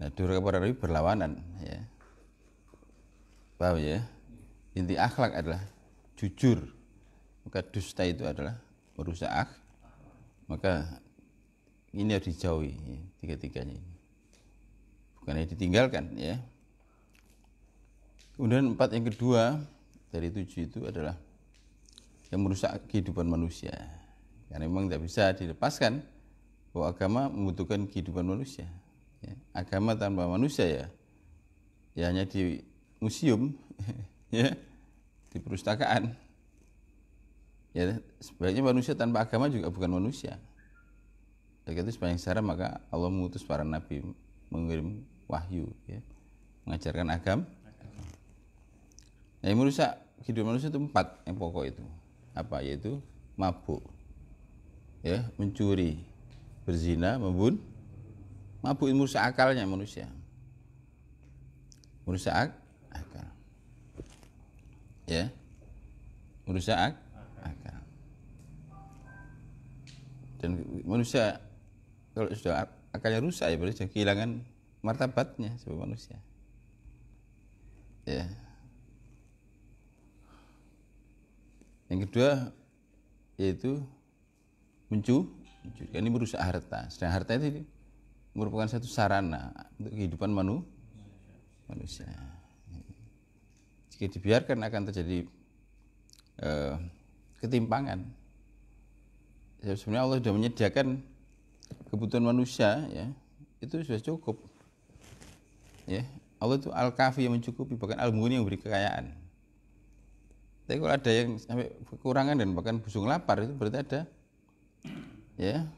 Nah, durhaka para nabi berlawanan, ya. Paham ya? Inti akhlak adalah jujur, maka dusta itu adalah merusak maka ini harus dijauhi, ya, tiga-tiganya ini. Bukan ditinggalkan, ya. Kemudian 4 yang kedua dari 7 itu adalah yang merusak kehidupan manusia. Karena memang tidak bisa dilepaskan bahwa agama membutuhkan kehidupan manusia. Ya, agama tanpa manusia ya hanya di museum, ya, di perpustakaan. Ya, sebaliknya manusia tanpa agama juga bukan manusia. Oleh itu sepanjang sejarah maka Allah mengutus para nabi, mengirim wahyu, ya, mengajarkan agama. Nah, yang merusak kehidupan manusia itu 4 yang pokok itu. Apa? Yaitu mabuk, ya, mencuri, berzina, membunuh. Mabuk itu merusak akalnya manusia. Merusak akal. Ya. Merusak akal. Dan manusia kalau sudah akalnya rusak ya berarti sudah kehilangan martabatnya sebagai manusia. Ya. Yang kedua yaitu mencuri. Ini merusak harta. Sedang harta itu merupakan satu sarana untuk kehidupan manusia. Jika dibiarkan akan terjadi ketimpangan. Sebenarnya Allah sudah menyediakan kebutuhan manusia, ya, itu sudah cukup. Ya, Allah itu Al-Kafi yang mencukupi, bahkan Al-Mughni yang memberi kekayaan. Tapi kalau ada yang sampai kekurangan dan bahkan busung lapar itu berarti ada, ya,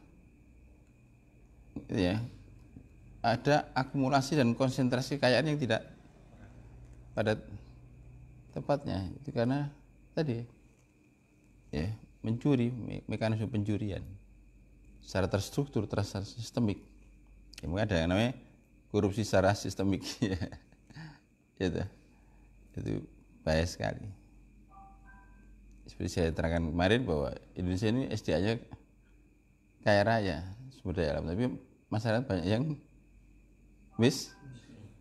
ada akumulasi dan konsentrasi kekayaan yang tidak pada tempatnya. Itu karena tadi, ya, mencuri, mekanisme pencurian secara terstruktur, secara sistemik. Ya, mungkin ada yang namanya korupsi secara sistemik. Itu bahaya sekali. Seperti saya terangkan kemarin bahwa Indonesia ini SDA-nya kaya raya, sumber daya alam, tapi masyarakat banyak yang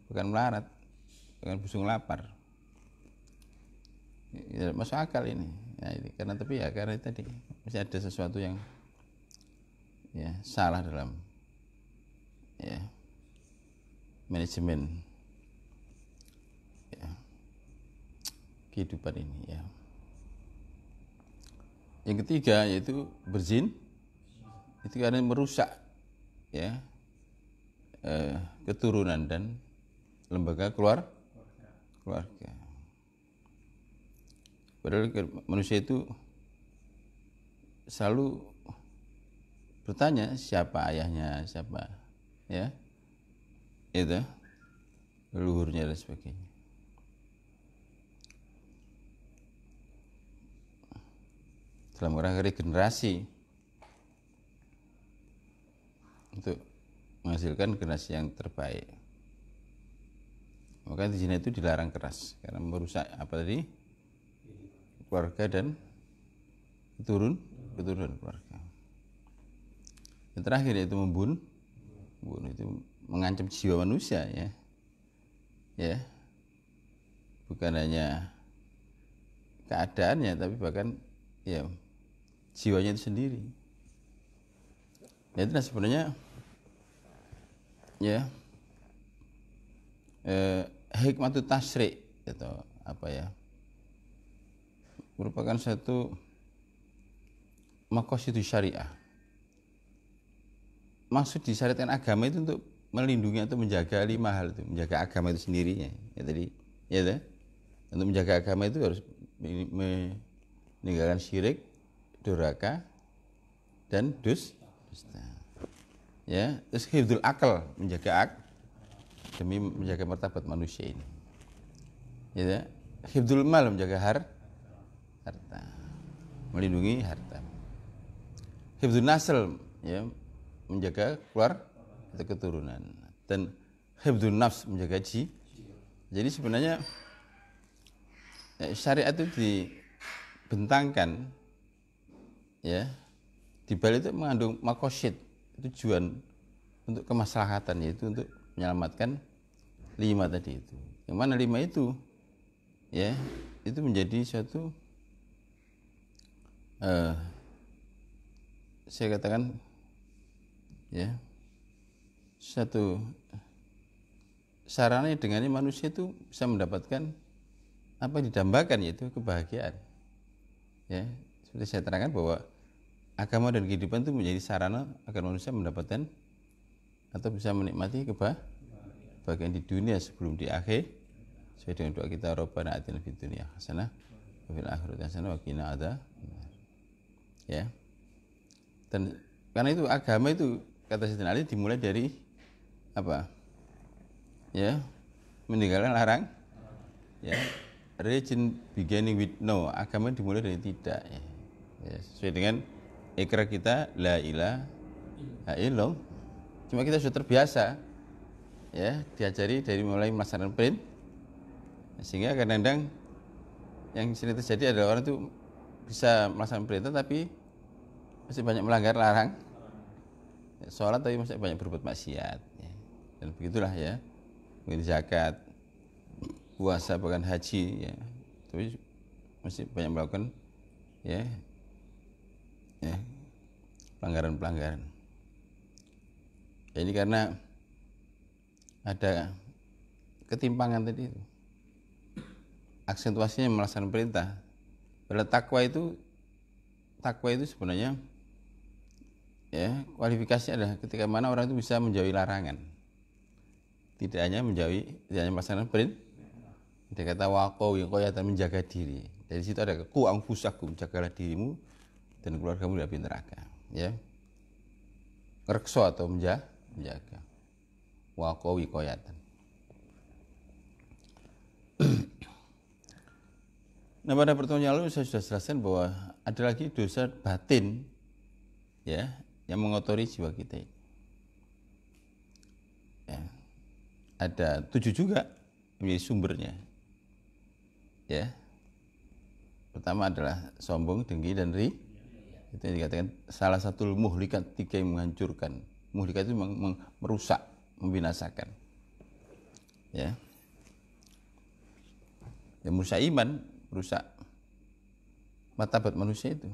bukan melarat, bukan busung lapar. Ya, masuk akal ini. Nah, ini karena tadi masih ada sesuatu yang, ya, salah dalam, ya, manajemen, ya, kehidupan ini, ya. Yang ketiga yaitu berzin, itu karena merusak, ya, keturunan dan lembaga keluarga. Padahal manusia itu selalu bertanya siapa ayahnya, siapa, ya, itu leluhurnya dan sebagainya. Dalam rangka regenerasi untuk menghasilkan generasi yang terbaik. Maka di sini itu dilarang keras karena merusak apa tadi? Keluarga dan keturunan keluarga. Yang terakhir yaitu membunuh itu mengancam jiwa manusia, ya. Ya. Bukan hanya keadaannya tapi bahkan, ya, jiwanya itu sendiri. Ya, itu sebenarnya, ya, hikmatut tasyri' atau apa, ya, merupakan satu maqasidus syariah. Maksud disyariatkan agama itu untuk melindungi atau menjaga 5 hal itu, menjaga agama itu sendirinya. Ya tadi, ya, untuk menjaga agama itu harus meninggalkan syirik, durhaka, dan dusta. Ya, terus hifdzul akal, menjaga demi menjaga martabat manusia ini. Ya, hifdzul mal, menjaga harta, melindungi harta. Hifdzun nasl, ya, menjaga atau keturunan, dan hifdzun nafs, menjaga jiwa. Jadi sebenarnya, ya, syariat itu dibentangkan, ya, di balik itu mengandung makosid, tujuan untuk kemaslahatan, yaitu untuk menyelamatkan 5 tadi itu. Yang mana 5 itu ya, itu menjadi suatu saya katakan ya, satu sarana dengan manusia itu bisa mendapatkan apa yang didambakan, yaitu kebahagiaan. Ya, seperti saya terangkan bahwa agama dan kehidupan itu menjadi sarana agar manusia mendapatkan atau bisa menikmati kebahagiaan di dunia sebelum di akhir, sesuai dengan doa kita, Rabbana atina fid dunya hasanah wa fil akhirati hasanah wa qina adzabannar. Ya. Dan karena itu agama itu, kata Sayyidina Ali, dimulai dari apa? Ya, meninggalkan larang. Ya, religion beginning with no, agama dimulai dari tidak. Ya, sesuai dengan ikrar kita la ilaha illallah. Cuma kita sudah terbiasa ya diajari dari mulai melaksanakan perintah, sehingga kadang-kadang yang sering terjadi adalah orang itu bisa melaksanakan perintah tapi masih banyak melanggar larang, sholat tapi masih banyak berbuat maksiat ya. Dan begitulah ya, mungkin zakat, puasa, bahkan haji ya, tapi masih banyak melakukan ya pelanggaran-pelanggaran. Ini karena ada ketimpangan tadi itu, aksentuasinya melaksanakan perintah. Pada takwa itu sebenarnya ya, kualifikasinya adalah ketika mana orang itu bisa menjauhi larangan, tidak hanya melaksanakan perintah. Dia kata waqau wiqayatan, menjaga diri. Dari situ ada ku anfusakum, jagalah dirimu dan keluargamu dari api neraka. Ya, rekso atau menjaga. Waqau wiqayatan. Nah, pada pertemuan yang lalu saya sudah jelaskan bahwa ada lagi dosa batin ya, yang mengotori jiwa kita. Ya. Ada 7 juga menjadi sumbernya. Ya. Pertama adalah sombong, dengki, dan ri. Itu yang dikatakan salah satu muhlikat, 3 yang menghancurkan. Muhlikat itu merusak, membinasakan. Ya. Yang merusak iman, merusak martabat manusia itu.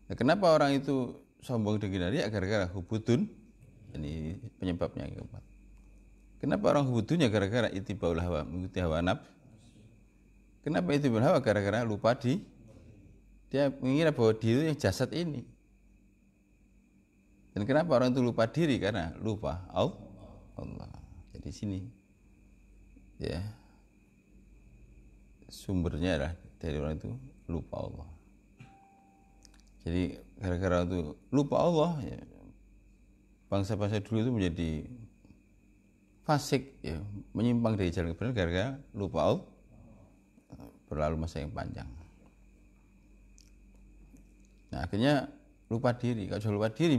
Nah, kenapa orang itu sombong, dengki, dan ri? Gara-gara hubudun. Ini penyebabnya yang keempat. Kenapa orang hubudunnya? Gara-gara ittibaul hawa, mengikuti hawa nafsu. Kenapa ittibaul hawa? Gara-gara lupa dia mengira bahwa diri itu yang jasad ini. Dan kenapa orang itu lupa diri? Karena lupa Allah. Jadi sini ya, sumbernya adalah dari orang itu lupa Allah. Jadi gara-gara itu lupa Allah ya, bangsa-bangsa dulu itu menjadi fasik ya, menyimpang dari jalan kebenaran gara-gara lupa Allah, berlalu masa yang panjang. Nah, akhirnya lupa diri. Kalau sudah lupa diri,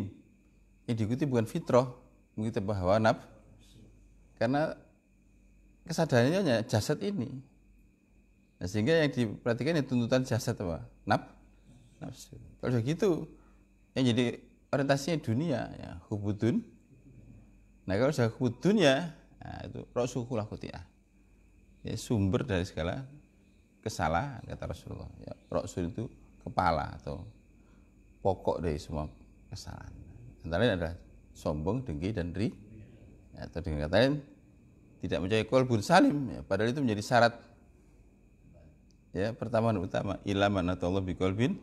yang diikuti bukan fitrah, mengikuti hawa nafsu. Karena kesadarannya hanya jasad ini. Nah, sehingga yang diperhatikan yang tuntutan jasad apa? Nafsu. Kalau sudah gitu, yang jadi orientasinya dunia, ya, hubudun. Nah, kalau sudah hubudun ya, nah, itu ra'suhul khuti'ah. Ya, sumber dari segala kesalahan, kata Rasulullah. Ya, ra'sul itu kepala atau pokok dari semua kesalahan. Antara lain adalah sombong, dengki, dan ri. Ya, atau dengan kata lain tidak mencari qalbun salim. Ya, padahal itu menjadi syarat. Ya, pertama dan utama, ilaman atau Allah biqalbin,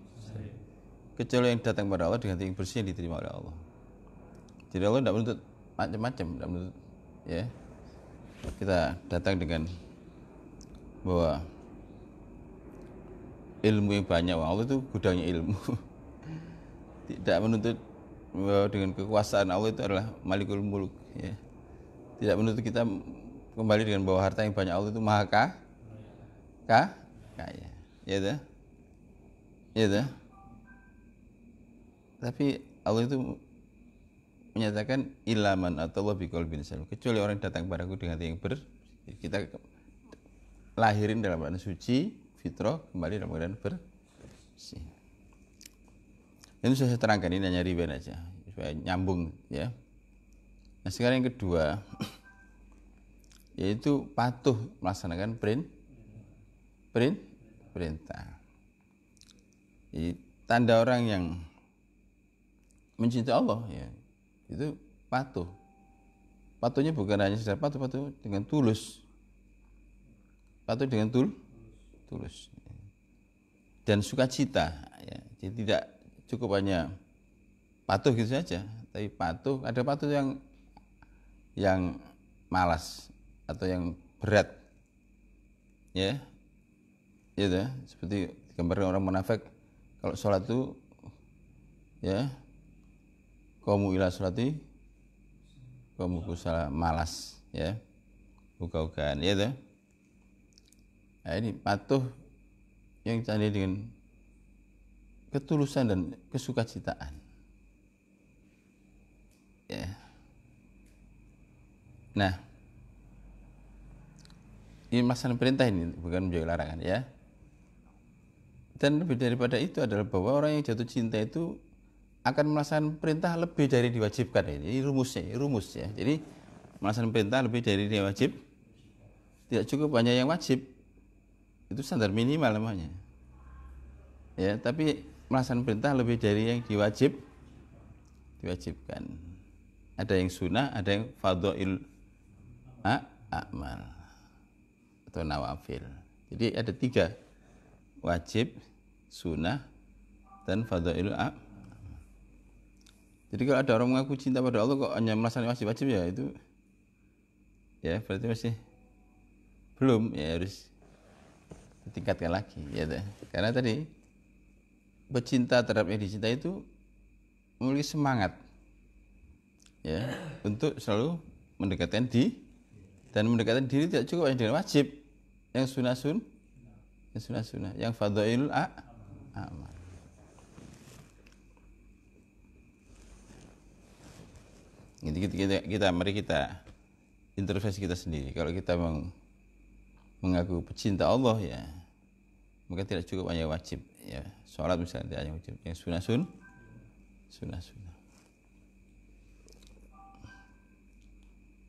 kecuali yang datang pada Allah dengan hati yang bersih yang diterima oleh Allah. Jadi Allah tidak menuntut macam-macam, tidak menuntut ya. Kita datang dengan bahwa ilmu yang banyak, Allah itu gudangnya ilmu. Tidak menuntut dengan kekuasaan, Allah itu adalah Malikul Mulk ya. Tidak menuntut kita kembali dengan bahwa harta yang banyak, Allah itu maha kaya. Ya dah. Ya dah. Tapi Allah itu menyatakan ilaman atau Allah biqalbin salim, kecuali orang yang datang padaku dengan hati yang kita lahirin dalam keadaan suci, fitrah, kembali dalam keadaan bersih. Ini saya terangkan, ini hanya riwayat aja supaya nyambung ya. Nah, sekarang yang kedua yaitu patuh melaksanakan perintah. Jadi, tanda orang yang mencintai Allah ya itu patuh. Patuhnya bukan hanya sekedar patuh dengan tulus. Patuh dengan tulus. Dan sukacita ya. Jadi tidak cukup hanya patuh gitu saja, tapi patuh, ada patuh yang malas atau yang berat. Ya. Gitu, seperti gambar orang munafik kalau sholat itu ya qamu ila sholati qamu kusala, malas ya, uga-ugaan ya toh. Nah, ini patuh yang ditandai dengan ketulusan dan kesukacitaan ya. Nah, ini melaksanakan perintah ini bukan menjauhi larangan ya. Dan lebih daripada itu adalah bahwa orang yang jatuh cinta itu akan melaksanakan perintah lebih dari diwajibkan. Ini rumus ya. Jadi melaksanakan perintah lebih dari yang wajib. Tidak cukup hanya yang wajib. Itu standar minimal namanya. Ya, tapi melaksanakan perintah lebih dari yang diwajibkan. Ada yang sunnah, ada yang fadhail a'mal atau nawafil. Jadi ada 3, wajib, sunnah, dan fadhail a'mal. Jadi kalau ada orang mengaku cinta pada Allah kok hanya melaksanakan wajib-wajib ya itu ya berarti masih belum, ya harus ditingkatkan lagi ya. Karena tadi pecinta terhadap yang dicintai itu memiliki semangat ya untuk selalu mendekatkan diri, dan mendekatkan diri tidak cukup hanya dengan wajib, yang sunnah, yang fadhailul a'mal. Mari kita introspeksi kita sendiri. Kalau kita mengaku pecinta Allah ya, maka tidak cukup hanya wajib ya. Sholat misalnya tidak hanya wajib, yang sunnah.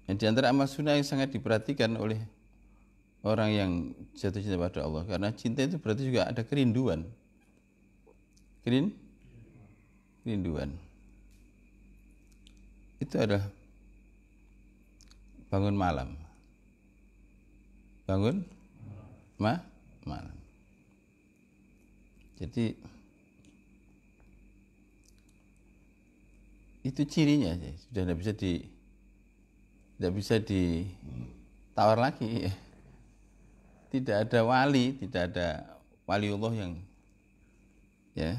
Dan di antara amal sunnah yang sangat diperhatikan oleh orang yang jatuh cinta pada Allah, karena cinta itu berarti juga ada kerinduan. Kerinduan itu adalah bangun malam. Malam. Jadi itu cirinya sudah tidak bisa ditawar lagi ya. Tidak ada waliullah yang ya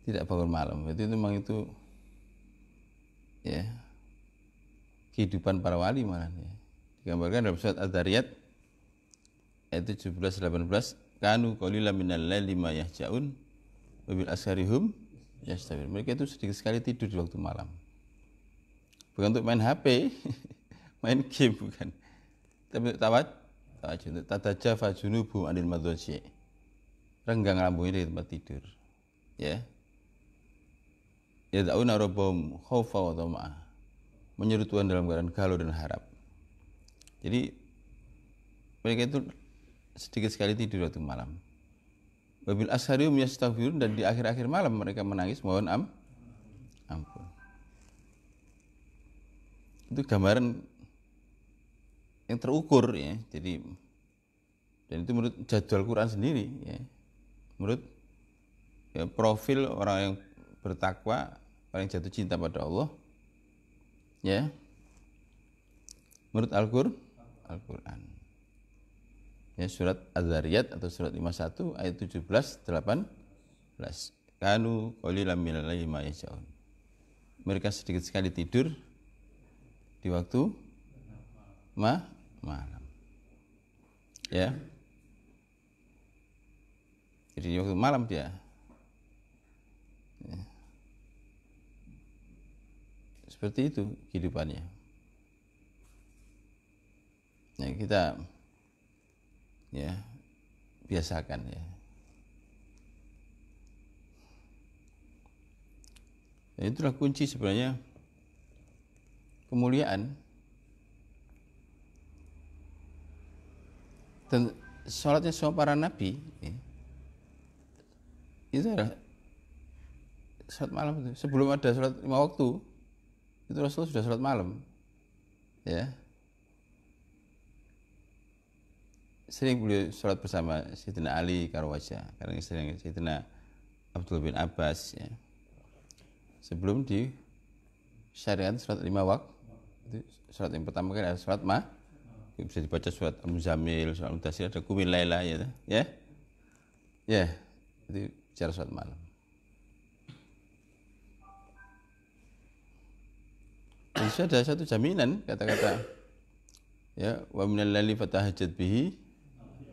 tidak bangun malam. Itu memang itu ya kehidupan para wali malah ya. Digambarkan dalam surat Ad-Dariyat ayat 17-18, kanu qalilan minal laili ma yahjaun wa bil asharihum yastabir. Mereka itu sedikit sekali tidur di waktu malam. Bukan untuk main HP, main game bukan. Tapi untuk tawajud, untuk tatajafa junubu anil madhaji. Renggang lambungnya dari tempat tidur. Ya. Yad'una rabbahum khaufa wa tama'ah. Menyeru Tuhan dalam keadaan galau dan harap. Jadi mereka itu sedikit sekali tidur waktu malam. Wabil asharium yastaghfirun, dan di akhir-akhir malam mereka menangis mohon ampun. Itu gambaran yang terukur ya. Jadi dan itu menurut jadwal Quran sendiri ya. Menurut ya, profil orang yang bertakwa, orang yang jatuh cinta pada Allah ya. Menurut Al-Quran. Ya, surat Az-Zariyat atau surat 51 ayat 17-18. Kanu qalilan minal laili ma yahjaun. Mereka sedikit sekali tidur di waktu malam. Ya. Jadi di waktu malam dia. Ya. Seperti itu kehidupannya. Nah, kita ya biasakan ya. Dan itulah kunci sebenarnya kemuliaan. Dan sholatnya semua para nabi ya, itu adalah sholat malam itu. Sebelum ada sholat 5 waktu itu Rasulullah sudah sholat malam ya. Sering beliau sholat bersama Sayyidina Ali Karwajah, karena sering Sayyidina Abdul bin Abbas ya. Sebelum di syariat sholat 5 waktu itu, sholat yang pertama kan adalah sholat bisa dibaca surat Al-Muzammil, surat Al-Mudaththir, ada Qumil Laila ya. Itu cara sholat malam. Itu ada satu jaminan kata-kata ya, wa minal laili fatahajjat bihi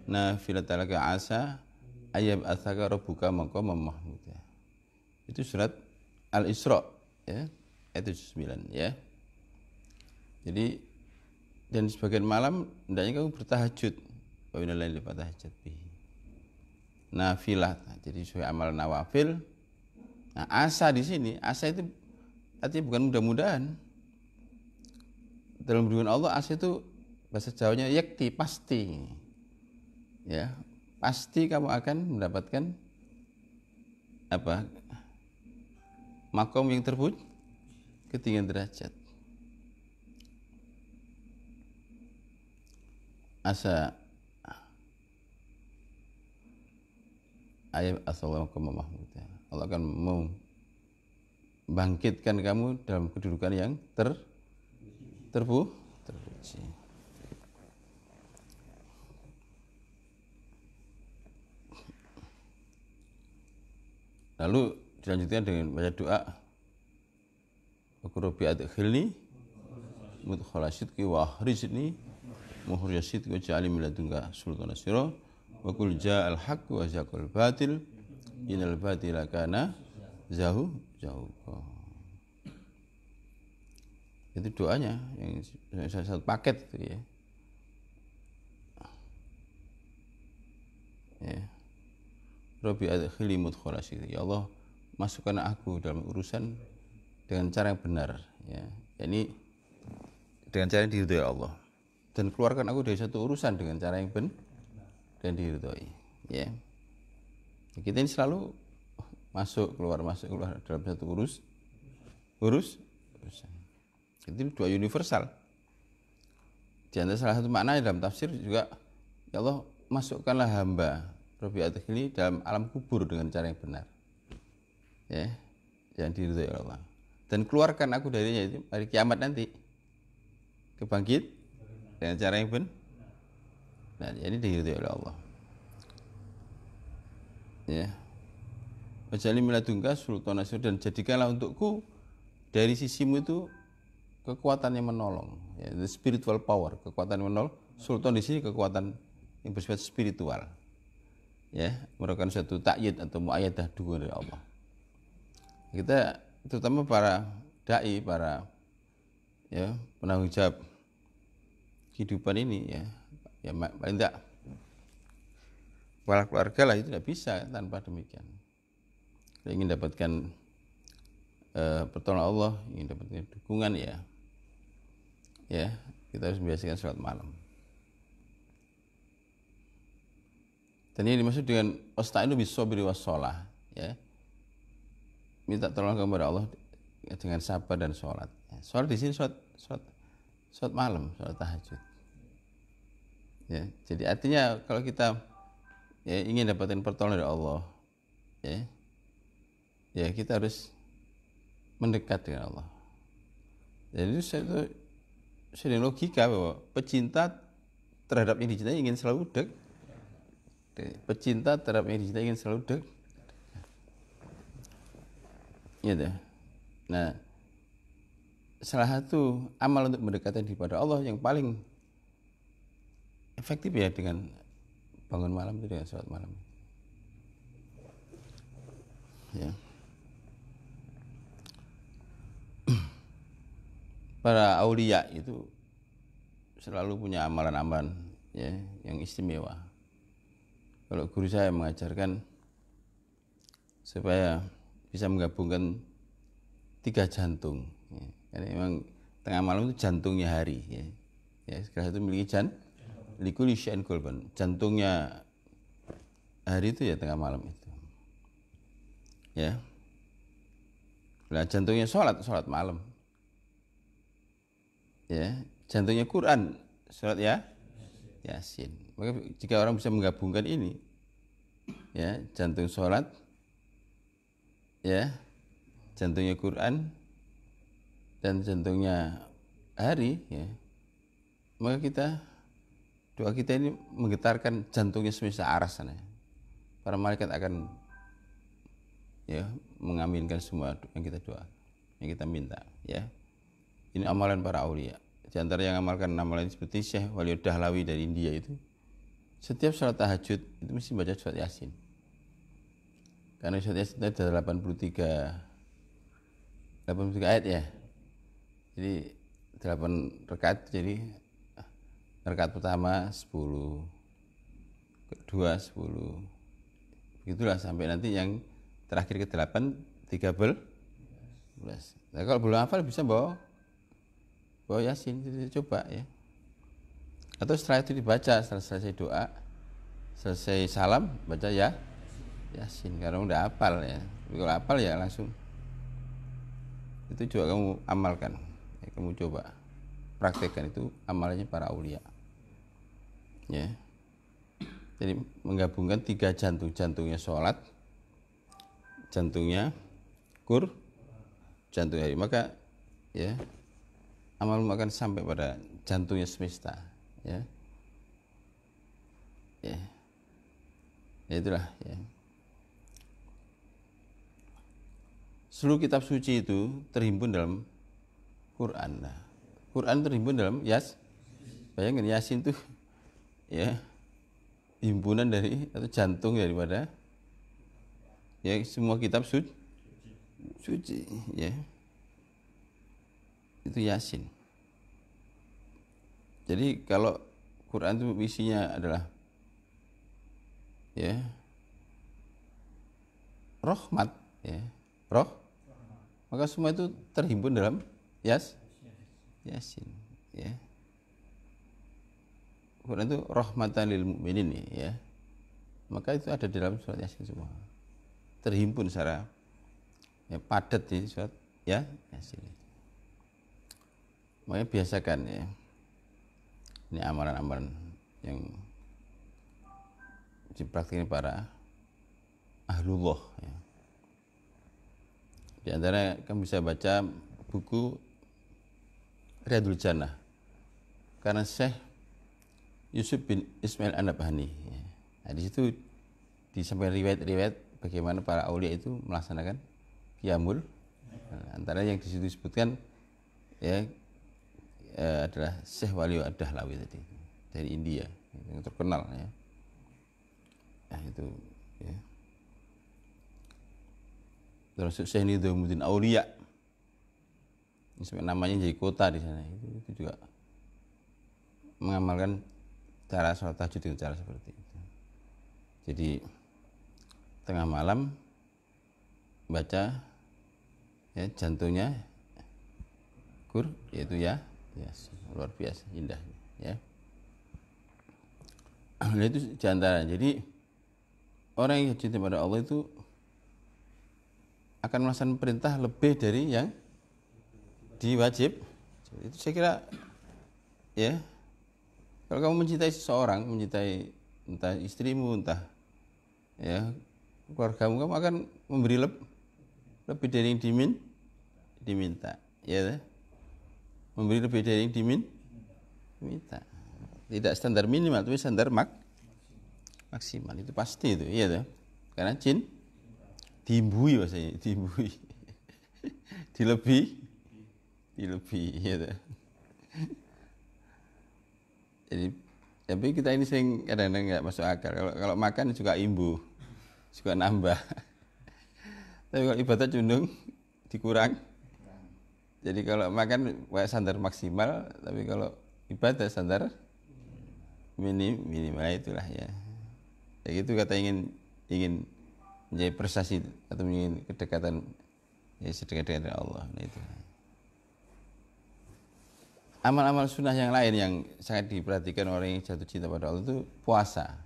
nafilatan laka asa ayyab atsaka rabbuka maqaman mahmuda. Itu surat Al-Isra ya, ayat 9 ya. Jadi dan sebagian malam hendaknya kamu bertahajud. Wa minal laili fatahajjat bihi nafilah. Jadi sebagai amal nawafil. Nah, asa di sini, asa itu artinya bukan mudah-mudahan. Dalam hubungan Allah, asa itu bahasa Jawanya yakti, pasti. Ya, pasti kamu akan mendapatkan apa? Makom yang terpuji, ketinggian derajat. Asa ayat assalamualaikum mahmuda. Allah akan membangkitkan kamu dalam kedudukan yang terpuji. Lalu dilanjutkan dengan baca doa Rabbi adkhilni mudkhala sidqi wa akhrijni mukhrijan sidqi waj'alni min ladunka sultanan nasira wa qul ja'al haqq wa zaqal batil innal batila kana zahuqa. Itu doanya yang satu paket itu ya. Rabbi adkhilni mudkhala sidqi. Ya Allah, masukkan aku dalam urusan dengan cara yang benar ya. Yani dengan cara yang diridhoi Allah. Dan keluarkan aku dari satu urusan dengan cara yang benar dan diridhoi ya. Kita ini selalu masuk keluar dalam satu urusan. Itu doa universal. Di antara salah satu makna dalam tafsir juga, ya Allah, masukkanlah hamba Rabbi adkhilni dalam alam kubur dengan cara yang benar ya, yang diridhoi Allah. Dan keluarkan aku darinya itu hari kiamat nanti, kebangkit dengan cara yang benar. Nah, ini diridhoi oleh Allah. Ya. Waj'alni min ladunka sultanan nasir, dan jadikanlah untukku dari sisimu itu kekuatan yang menolong. Ya, the spiritual power, kekuatan yang menolong. Sultan di sini kekuatan yang bersifat spiritual. Ya, merupakan suatu takyid atau muayyadah dukungan dari Allah. Kita terutama para dai, para ya penanggung jawab kehidupan ini ya paling tidak kepala keluarga lah, itu tidak bisa tanpa demikian. Kita ingin dapatkan pertolongan Allah, ingin dapatkan dukungan ya kita harus membiasakan sholat malam. Dan ini dimaksud dengan wasta'inu bis-shabri was-shalah ya. Minta tolong kepada Allah dengan sabar dan sholat. Sholat di sini sholat malam, sholat tahajud. Ya, jadi artinya kalau kita ingin dapatkan pertolongan dari Allah, ya kita harus mendekat dengan Allah. Jadi itu sudah logika bahwa pecinta terhadap yang dicintai ingin selalu dekat. Pecinta terhadap yang dicintai ingin selalu dekat. Gitu. Nah, salah satu amal untuk mendekatkan diri kepada Allah yang paling efektif ya dengan bangun malam itu, dengan sholat malam. Ya. Para aulia itu selalu punya amalan-amalan ya yang istimewa. Kalau guru saya mengajarkan supaya bisa menggabungkan 3 jantung. Ya. Karena memang tengah malam itu jantungnya hari, ya. Ya, segala itu memiliki likuli syai'in qalban. Jantungnya hari itu ya tengah malam itu. Ya. Nah, jantungnya sholat malam. Ya, jantungnya Quran, sholat ya Yasin. Maka jika orang bisa menggabungkan ini, ya, jantung sholat, ya, jantungnya Quran dan jantungnya hari, ya, maka doa kita ini menggetarkan jantungnya semesta aras sana. Para malaikat akan, ya, mengaminkan semua yang kita doa, yang kita minta, ya. Ini amalan para aulia. Di antara yang amalkan amalan seperti Syekh Waliud Dahlawi dari India itu, setiap sholat tahajud itu mesti baca surat Yasin. Karena surat Yasin itu ada 83 ayat, ya. Jadi 8 rakaat, jadi rakaat pertama 10, kedua 10, begitulah sampai nanti yang terakhir ke-8 13. Nah, kalau belum hafal bisa bawa Yasin, coba, ya. Atau setelah itu dibaca, setelah selesai doa, selesai salam, baca Yasin. Karena udah hafal, ya. Tapi kalau hafal ya langsung itu juga kamu amalkan, ya, kamu coba praktekkan, itu amalannya para aulia, ya. Jadi menggabungkan 3 jantungnya sholat, jantungnya jantung hari, maka, ya, amalmu akan sampai pada jantungnya semesta, ya. Ya, ya itulah, ya. Seluruh kitab suci itu terhimpun dalam Quran. Nah, Quran terhimpun dalam bayangkan Yasin tuh, ya, himpunan dari atau jantung daripada, ya, semua kitab suci, ya. Itu Yasin. Jadi kalau Quran itu isinya adalah, ya, rahmat, ya, maka semua itu terhimpun dalam Yasin, ya. Quran itu rahmatan lil mukminin, ya. Maka itu ada di dalam surat Yasin semua. Terhimpun secara, ya, padat di surat Yasin. Makanya biasakan, ya. Ini amalan-amalan yang dipraktikkan para ahlullah, ya. Di antara kamu bisa baca buku Riyadul Jannah karena Syekh Yusuf bin Ismail An-Nabhani, ya. Nah, di situ disampaikan riwayat bagaimana para aulia itu melaksanakan qiyamul. Nah, antara yang di situ disebutkan, ya, adalah Syekh Waliud Dahlawi tadi dari India yang terkenal, ya. Nah, itu, ya. Termasuk Syekh Nidhamuddin Aulia, namanya jadi kota di sana, itu juga mengamalkan cara sholat tahajud dengan cara seperti itu. Jadi tengah malam baca, ya, jantungnya yaitu Yasin, luar biasa indahnya, ya. Nah, itu diantara. Jadi orang yang cinta pada Allah itu akan melaksanakan perintah lebih dari yang diwajib. Itu saya kira, ya, kalau kamu mencintai seseorang, mencintai entah istrimu, entah, ya, keluargamu, kamu akan memberi lebih dari yang diminta, ya. Memberi lebih dari yang diminta. Tidak standar minimal, tapi standar maksimal. Itu pasti itu, iya tuh. Karena jin diimbui, bahasanya, diimbui. dilebih, iya tuh. Jadi, tapi kita ini sering kadang-kadang nggak masuk akal. Kalau makan juga imbu, juga nambah. Tapi kalau ibadah cenderung dikurang. Jadi kalau makan standar maksimal, tapi kalau ibadah standar minimal, itulah, ya. Ya gitu, kata ingin menjadi prestasi atau ingin kedekatan, ya, sedekat dengan Allah. Nah, itu. amal-amal sunnah yang lain yang sangat diperhatikan orang yang jatuh cinta pada Allah itu puasa.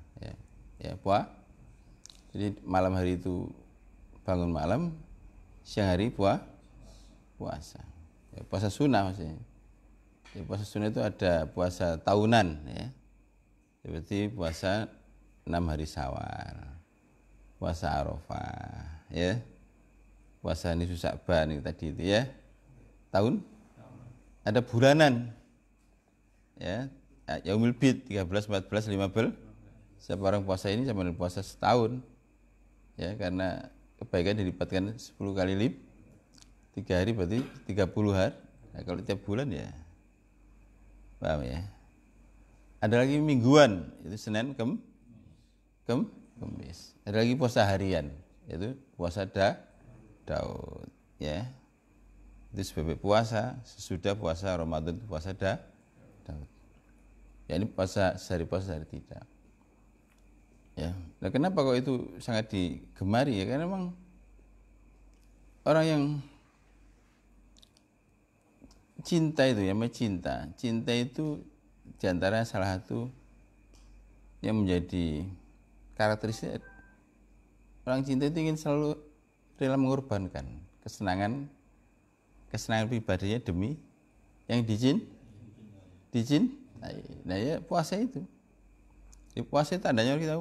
Jadi malam hari itu bangun malam, siang hari puasa. Ya, puasa sunnah maksudnya. Ya, puasa sunnah itu ada puasa tahunan, ya. Seperti puasa 6 hari Syawal, puasa Arafah, ya. Puasa Nisfu Sya'ban itu tadi itu ya. Tahun ada bulanan. Ya, Yaumul Bid 13, 14, 15. Siapa orang puasa ini sama puasa setahun. Ya, karena kebaikan dilipatkan 10 kali 3 hari berarti 30 hari. Nah, kalau tiap bulan ya. Paham ya? Ada lagi mingguan, itu Senin, Kamis. Ada lagi puasa harian, yaitu puasa Daud, ya. Itu sebagai puasa sesudah puasa Ramadan, puasa Daud. Ya, ini puasa sehari tidak. Ya. Nah, kenapa kok itu sangat digemari ya? Karena memang orang yang cinta itu ya, cinta itu diantara salah satu yang menjadi karakteristik orang cinta itu ingin selalu rela mengorbankan kesenangan pribadinya demi yang nah ya puasa itu. Di puasa itu tandanya kita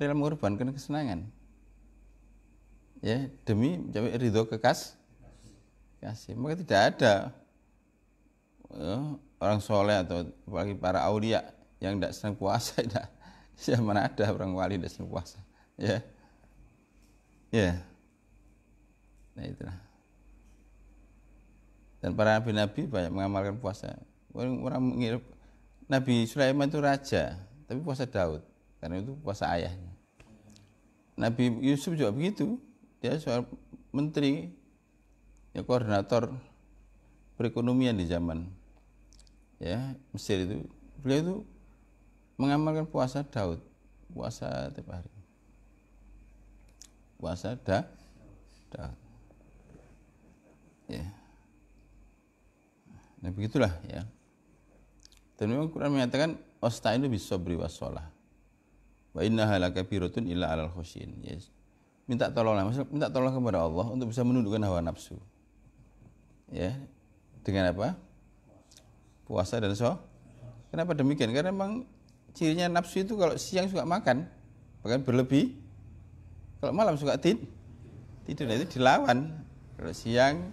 rela mengorbankan kesenangan, ya demi mencapai ridho kasih. Maka tidak ada orang soleh atau apalagi para aulia yang tidak senang puasa. Tidak, mana ada orang wali tidak senang puasa, ya. Nah itulah. Dan para nabi banyak mengamalkan puasa. Orang mengira Nabi Sulaiman itu raja, tapi puasa Daud karena itu puasa ayahnya. Nabi Yusuf juga begitu, dia soal menteri, ya koordinator perekonomian di zaman ya Mesir itu. Beliau itu mengamalkan puasa Daud, puasa tiap hari, puasa Daud, ya. Nah begitulah ya. Dan memang Quran menyatakan wasta'inu bis-sabri was-shalah. Wa innaha lakabiratun illa 'alal khosyin. Yes. Minta tolong kepada Allah untuk bisa menundukkan hawa nafsu. Ya. Dengan apa? Puasa dan Kenapa demikian? Karena memang cirinya nafsu itu kalau siang suka makan, bahkan berlebih. Kalau malam suka tidur. Nah itu dilawan. Kalau siang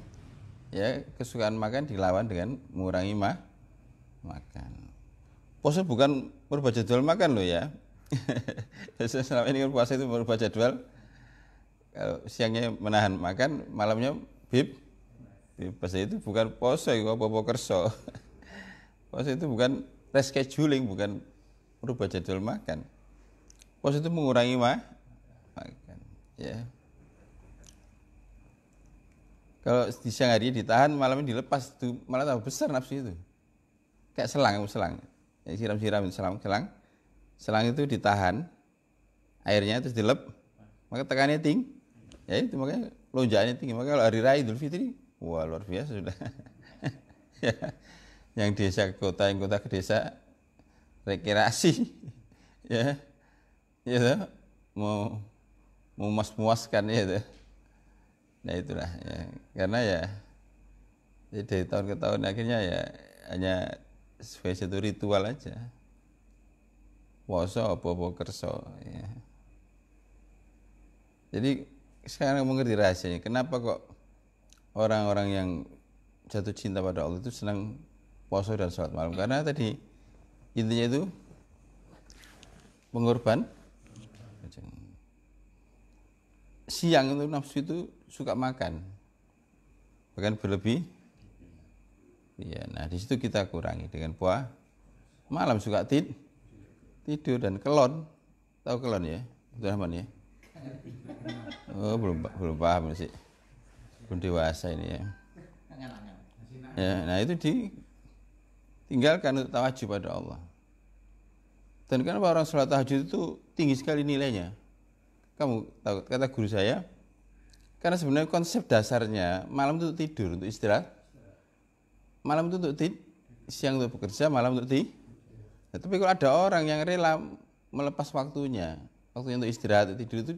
ya kesukaan makan dilawan dengan mengurangi makan. Puasa bukan merubah jadwal makan loh ya. Selama ini kan puasa itu merubah jadwal. Kalau siangnya menahan makan, malamnya bebas. Itu bukan puasa, itu apa-apa kerso. Puasa itu bukan rescheduling, bukan merubah jadwal makan. Puasa itu mengurangi makan. Ya. Kalau di siang hari ditahan, malamnya dilepas, itu malah tambah besar nafsu itu. Kayak selang. Ya, siram selang itu ditahan, airnya terus maka tekannya tinggi. Ya itu makanya lonjakannya tinggi. Maka kalau hari raya Idul Fitri, wah luar biasa sudah. Ya, yang desa ke kota, yang kota ke desa, rekreasi, ya mau muaskan ya. Nah itulah ya. Karena ya dari tahun ke tahun akhirnya ya hanya sebagai satu ritual aja. Puasa apa-apa kerso ya. Jadi sekarang mengerti rahasianya. Kenapa kok orang-orang yang jatuh cinta pada Allah itu senang puasa dan sholat malam? Karena tadi intinya itu mengorban. Siang itu nafsu itu suka makan, bahkan berlebih. Ya, nah di situ kita kurangi dengan puasa. Malam suka tidur dan kelon. Tahu kelon ya? Abdul Rahman ya? Oh, belum paham sih. Belum dewasa ini ya. Ya, nah itu ditinggalkan untuk tawajud pada Allah. Dan kenapa orang sholat tahajud itu tinggi sekali nilainya? Kamu tahu, kata guru saya, karena sebenarnya konsep dasarnya malam itu untuk tidur, untuk istirahat. Malam itu untuk siang untuk bekerja, malam untuk Nah, tapi kalau ada orang yang rela melepas waktunya untuk istirahat, tidur itu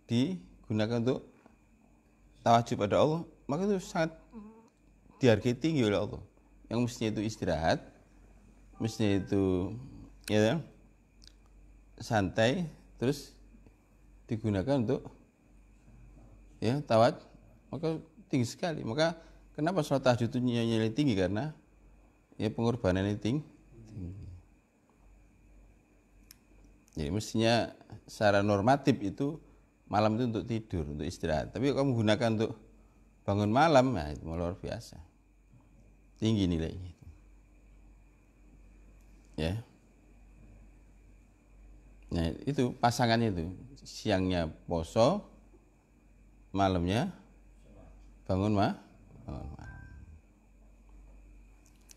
digunakan untuk tawajud pada Allah, maka itu sangat dihargai tinggi oleh Allah. Yang mestinya itu istirahat, mestinya itu ya santai, terus digunakan untuk ya tawad, maka tinggi sekali. Maka kenapa sholat tahajud itu nilai tinggi? Karena ya pengorbanan ini tinggi. Jadi mestinya secara normatif itu malam itu untuk tidur, untuk istirahat. Tapi kalau kamu gunakan untuk bangun malam, nah itu luar biasa, tinggi nilainya. Ya, nah itu pasangannya itu, siangnya poso, malamnya bangun malam.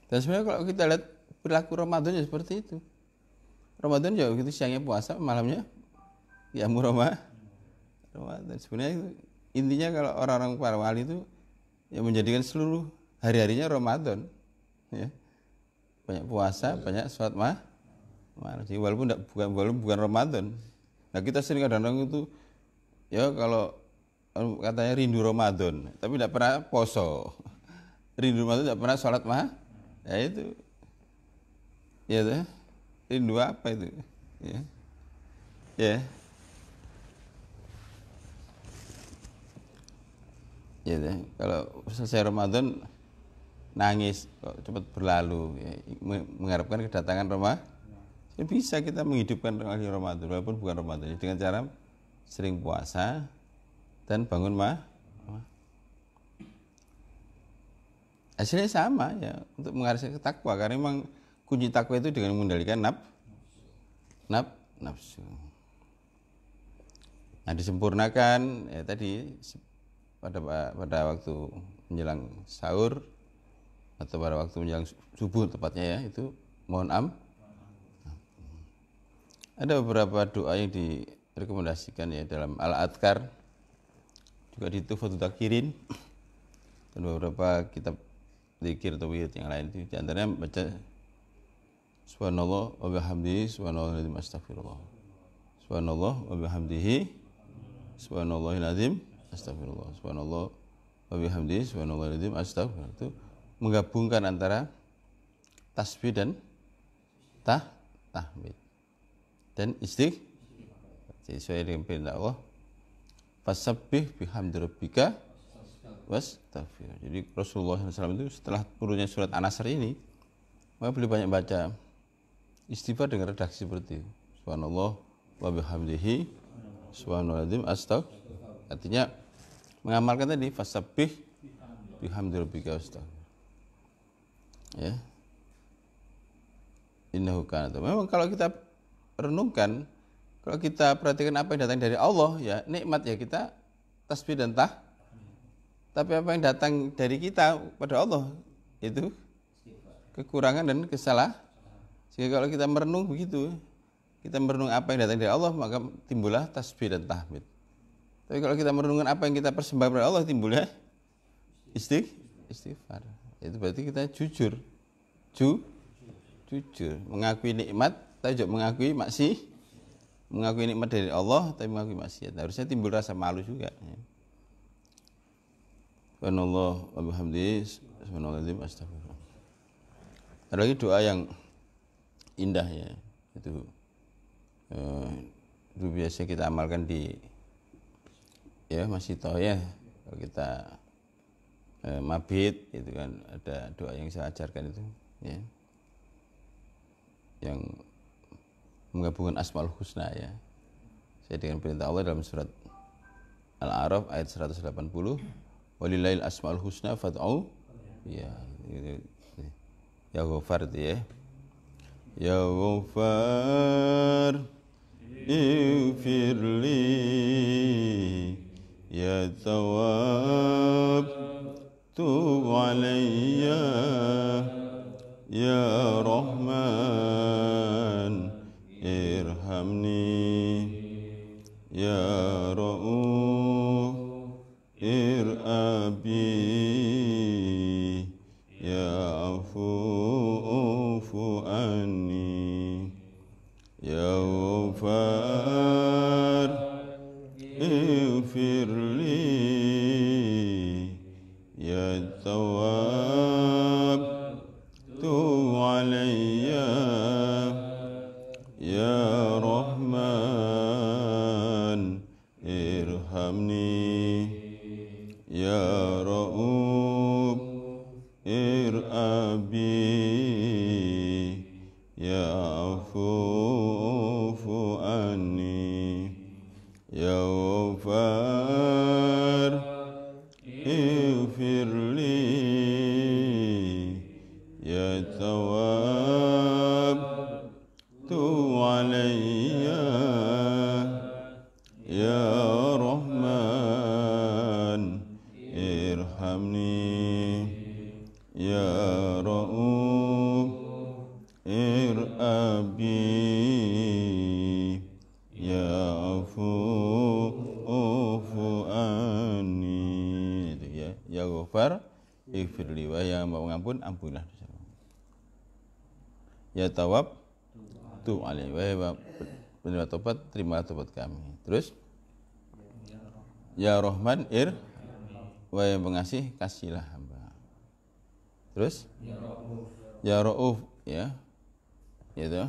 Dan sebenarnya kalau kita lihat perilaku Ramadan ya seperti itu. Ramadan juga begitu, siangnya puasa, malamnya ya Ramadan. Sebenarnya itu, intinya kalau orang-orang para wali itu yang menjadikan seluruh hari-harinya Ramadan, ya. Banyak puasa, banyak sholat malam. Jadi walaupun bukan Ramadan. Nah kita sering kadang-kadang itu ya kalau katanya rindu Ramadan, tapi tidak pernah poso. Rindu Ramadan tidak pernah sholat malam. Ya itu, ya itu. Rindu apa itu? Ya. Ya. Ya, kalau selesai Ramadan nangis kok cepat berlalu, ya, mengharapkan kedatangan Ramadan. Ya bisa kita menghidupkan lagi Ramadan walaupun bukan Ramadan dengan cara sering puasa dan bangun hasilnya sama ya, untuk mengharuskan takwa, karena memang kunci takwa itu dengan mengendalikan nafsu. Nah disempurnakan ya tadi pada waktu menjelang sahur atau pada waktu menjelang subuh tepatnya ya, itu mohon ada beberapa doa yang direkomendasikan ya dalam Al-Adhkar, juga di Tuhfatul Dzakirin, dan beberapa kitab zikir atau wirid yang lain. Itu diantaranya baca subhanallah wa bihamdihi subhanallahil azim astaghfirullah, subhanallah wa bihamdihi subhanallahil azim astaghfirullah, subhanallah wa bihamdihi subhanallahil azim astaghfirullah. Itu menggabungkan antara tasbih dan tahmid dan istighfar. Jadi sesuai dengan perintah Allah, fasabbih bihamdi rabbika wastaghfir. Jadi Rasulullah SAW itu setelah turunnya surat An-Nasr ini, maka beliau banyak baca istighfar dengan redaksi seperti itu. Subhanallah wa bihamdihi subhanallahil astaghfir. Artinya mengamalkan tadi fasabbih bihamdi rabbika wastaghfir. Ya. Innahu kana. Memang kalau kita renungkan, kalau kita perhatikan apa yang datang dari Allah, ya nikmat ya kita tasbih dan tapi apa yang datang dari kita pada Allah itu kekurangan dan kesalahan. Sehingga kalau kita merenung begitu, kita merenung apa yang datang dari Allah, maka timbullah tasbih dan tahmid. Tapi kalau kita merenungkan apa yang kita persembahkan kepada Allah, timbulnya istighfar. Itu berarti kita jujur, mengakui nikmat, tapi juga mengakui mengakui nikmat dari Allah, tapi mengakui maksiat. Harusnya timbul rasa malu juga. Subhanallah wa bihamdihi subhanallahil azim astaghfirullah. Ada lagi doa yang indah ya, itu biasa kita amalkan di ya masjid ya, kalau kita mabit itu kan ada doa yang saya ajarkan itu ya, yang menggabungkan Asmaul Husna ya. Saya dengan perintah Allah dalam surat Al-A'raf ayat 180, walillahil asmaul husna fad'u ya, ya Ghafar itu ya, ya Ghafar ighfirli ya Tawwab tub alayya ya Rahman irhamni ya Ra'uf ir'abi ya Afu التواب تب علي يا رحمن ارحمني يا رؤوف ارأبي يا عفو عني يا غفار اغفر لي يا تواب تب علي يا رحمن ارحمني يا رؤوف ارأبي ya afu anni itu ya, ya ghafar ighfirli, wa yang mau ngampun ampunilah dosa. Ya tawab tu alaihi, wa penerima tobat terimalah tobat kami. Terus ya Rahman wa yang pengasih kasihlah hamba. Terus ya Rauf ya gitu,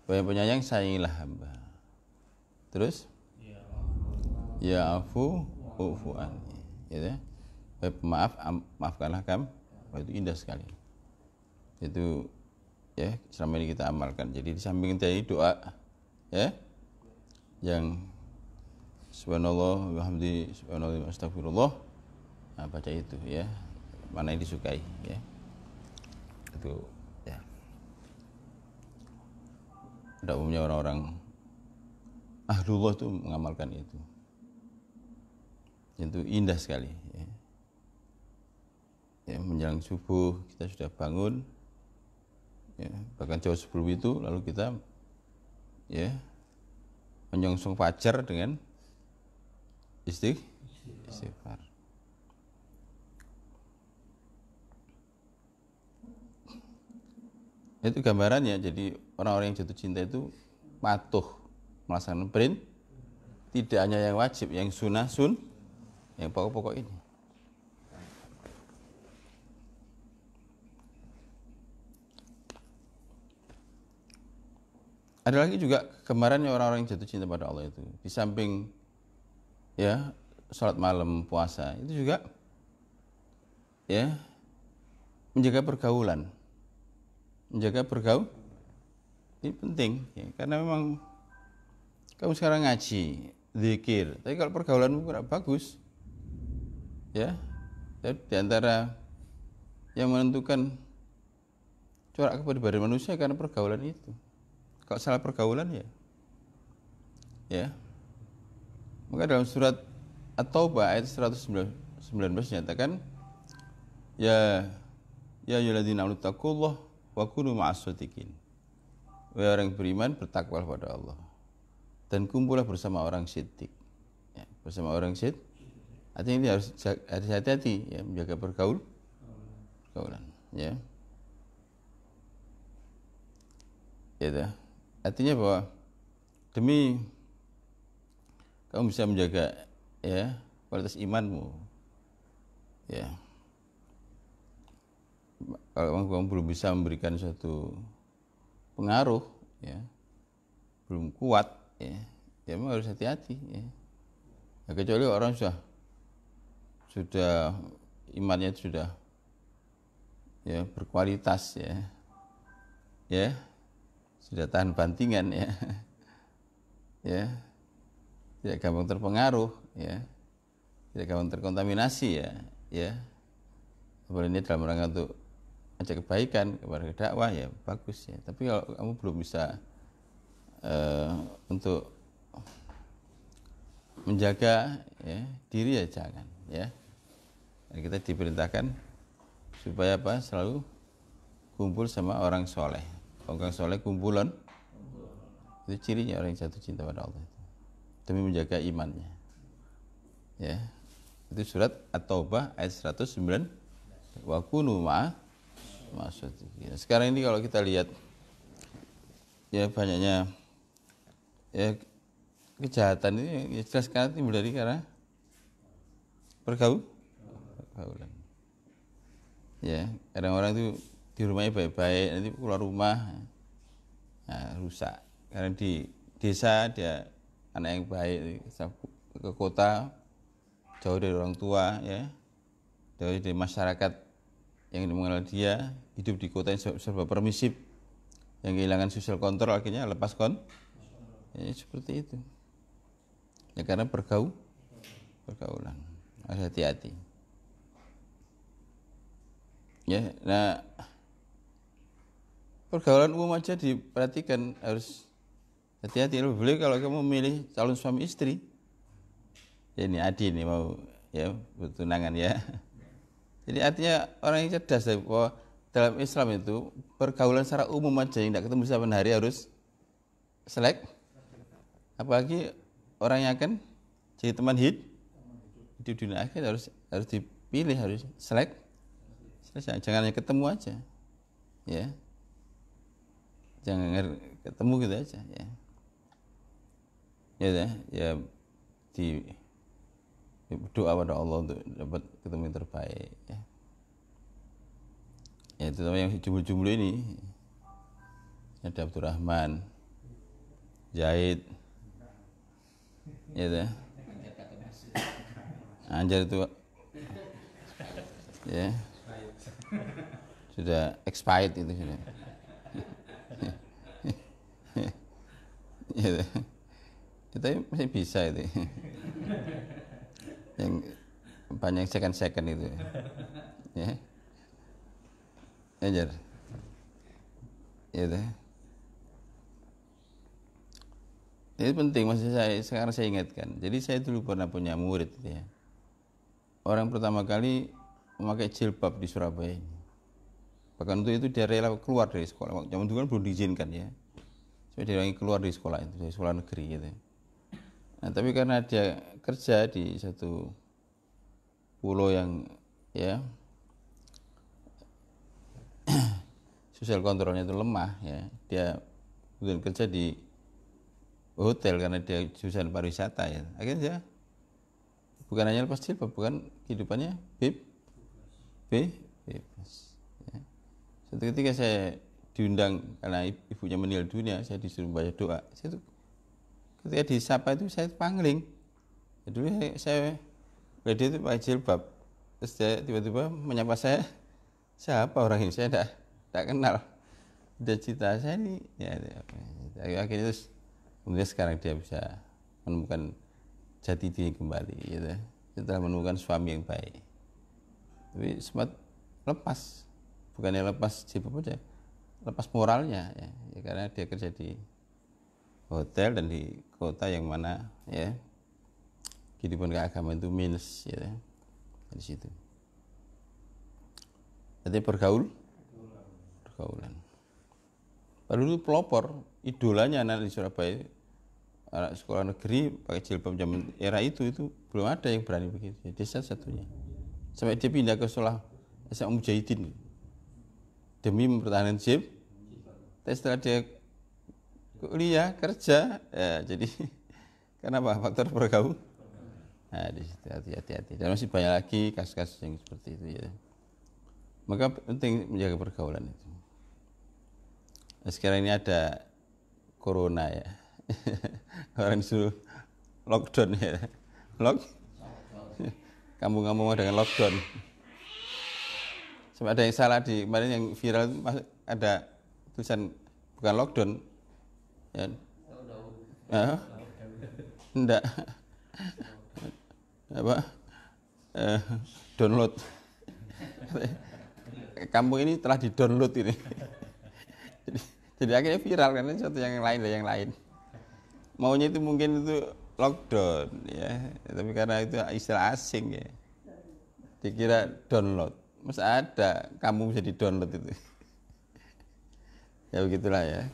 wa yang penyayang sayangilah hamba. Terus ya afu anni gitu ya. Maaf, maafkanlah kami. Itu indah sekali. Itu ya selama ini kita amalkan. Jadi di samping tadi doa ya yang subhanallah wa hamdi subhanallah wa astagfirullah, nah, baca itu ya, mana yang disukai ya. Itu ya. Ada umumnya orang-orang ahlullah itu mengamalkan itu. Itu indah sekali ya. Ya, menjelang subuh kita sudah bangun ya, bahkan jauh sebelum itu lalu kita ya menyongsong fajar dengan istighfar. Itu gambarannya. Jadi orang-orang yang jatuh cinta itu patuh melaksanakan perintah, tidak hanya yang wajib, yang sunnah, yang pokok-pokok ini. Ada lagi juga gambarannya orang-orang yang jatuh cinta pada Allah itu. Di samping ya sholat malam, puasa, itu juga ya menjaga pergaulan. Menjaga pergaulan ini penting ya, karena memang kamu sekarang ngaji, zikir, tapi kalau pergaulanmu kurang bagus, ya, di antara yang menentukan corak kepribadian manusia karena pergaulan itu. Kalau salah pergaulan ya. Maka dalam surat At-Taubah ayat 119 dinyatakan, ya ayyuhalladzina amanu taqullaha wa kunu ma'as-shadiqin. Wahai orang beriman, bertakwalah kepada Allah dan kumpullah bersama orang siddiq. Ya, bersama orang siddiq. Artinya ini harus hati-hati ya, menjaga pergaulan. Ya. Gitu. Artinya bahwa demi kamu bisa menjaga ya kualitas imanmu. Ya. Kalau kamu belum bisa memberikan suatu pengaruh ya, belum kuat ya memang harus hati-hati ya. Nah, kecuali orang sudah imannya sudah ya berkualitas ya sudah tahan bantingan ya tidak gampang terpengaruh ya, tidak gampang terkontaminasi ya. Apalagi ini dalam rangka untuk ajak kebaikan kepada dakwah ya bagus ya. Tapi kalau kamu belum bisa untuk menjaga ya, diri ya jangan ya. Dan kita diperintahkan supaya apa? Selalu kumpul sama orang soleh. Orang soleh kumpulan itu cirinya orang yang jatuh cinta pada Allah itu. Demi menjaga imannya. Ya. Itu surat At-Taubah ayat 109. Wa kunu ma'as-shadiqin. Sekarang ini kalau kita lihat ya banyaknya ya kejahatan ini ya jelas karena timbul dari karena pergaulan. Ya, kadang orang itu di rumahnya baik-baik, nanti keluar rumah rusak. Karena di desa dia anak yang baik, ke kota jauh dari orang tua, ya, jauh dari masyarakat yang mengenal dia, hidup di kota yang serba permisif, yang kehilangan sosial kontrol, akhirnya lepas ya, seperti itu. Ya karena pergaulan, harus hati-hati. Ya, nah pergaulan umum aja diperhatikan, harus hati-hati. Lebih baik kalau kamu memilih calon suami istri. Ya, ini Adi ini mau ya bertunangan ya. Jadi artinya orang yang cerdas bahwa dalam Islam itu pergaulan secara umum aja yang tidak ketemu setiap hari harus selek. Apalagi orang yang akan jadi teman hidup di dunia akhir harus dipilih, harus selek. Jangan hanya ketemu aja, ya. Jangan ketemu gitu aja, ya. Ya berdoa pada Allah untuk dapat ketemu yang terbaik, ya. Ya itu yang jumlah-jumlah ini ada Abdurrahman, Zaid, ya, Anjar itu, ya, sudah expired itu sudah. Ya, itu masih bisa itu. Yang banyak second itu, ya. Anjar, ya, itu penting. Masih sekarang saya ingatkan. Jadi saya dulu pernah punya murid, ya. Orang pertama kali memakai jilbab di Surabaya ini. Bahkan untuk itu dia rela keluar dari sekolah. Zaman dulu kan belum diizinkan, ya. Supaya dia keluar dari sekolah itu, dari sekolah negeri gitu. Nah, tapi karena dia kerja di satu pulau yang, ya, sosial kontrolnya itu lemah, ya. Dia kemudian kerja di hotel karena dia jurusan pariwisata, ya. Akhirnya dia bukan hanya lepas jilbab, bukan kehidupannya bebas. Ya. Suatu ketika saya diundang karena ibunya meninggal dunia, saya disuruh baca doa. Saya tuh, ketika disapa itu saya pangling. Ya, dulu saya dia itu pakai jilbab, terus dia tiba-tiba menyapa saya, siapa orang ini? Saya tidak kenal. Dia cerita saya ini, ya, akhirnya terus kemudian sekarang dia bisa menemukan jati diri kembali, gitu. Setelah menemukan suami yang baik. Tapi sempat lepas, bukannya lepas jilbab aja, lepas moralnya, ya. Ya, karena dia kerja di hotel dan di kota yang mana, ya, kehidupan keagamaan itu minus, ya, di situ. Jadi pergaulan. Padahal itu pelopor, idolanya anak di Surabaya, anak sekolah negeri pakai jilbab zaman era itu belum ada yang berani begitu. Jadi satu-satunya. Sampai dia pindah ke sekolah SMA Mujahidin demi mempertahankan jilbab. Tapi setelah dia kuliah kerja, ya, jadi kenapa? Faktor pergaulan. Nah, di situ hati-hati. Dan masih banyak lagi kasus-kasus yang seperti itu, ya. Maka penting menjaga pergaulan itu. Nah, sekarang ini ada corona, ya. Orang disuruh lockdown, ya. Kampung-kampung dengan lockdown. Sampai ada yang salah di kemarin yang viral itu, ada tulisan bukan lockdown, ya. Enggak. Apa? Download. Kampung ini telah di-download ini. Jadi akhirnya viral karena sesuatu yang lain. Maunya itu mungkin itu lockdown, ya, tapi karena itu istilah asing, ya, dikira download. Masa ada kamu bisa di-download itu. Ya begitulah, ya.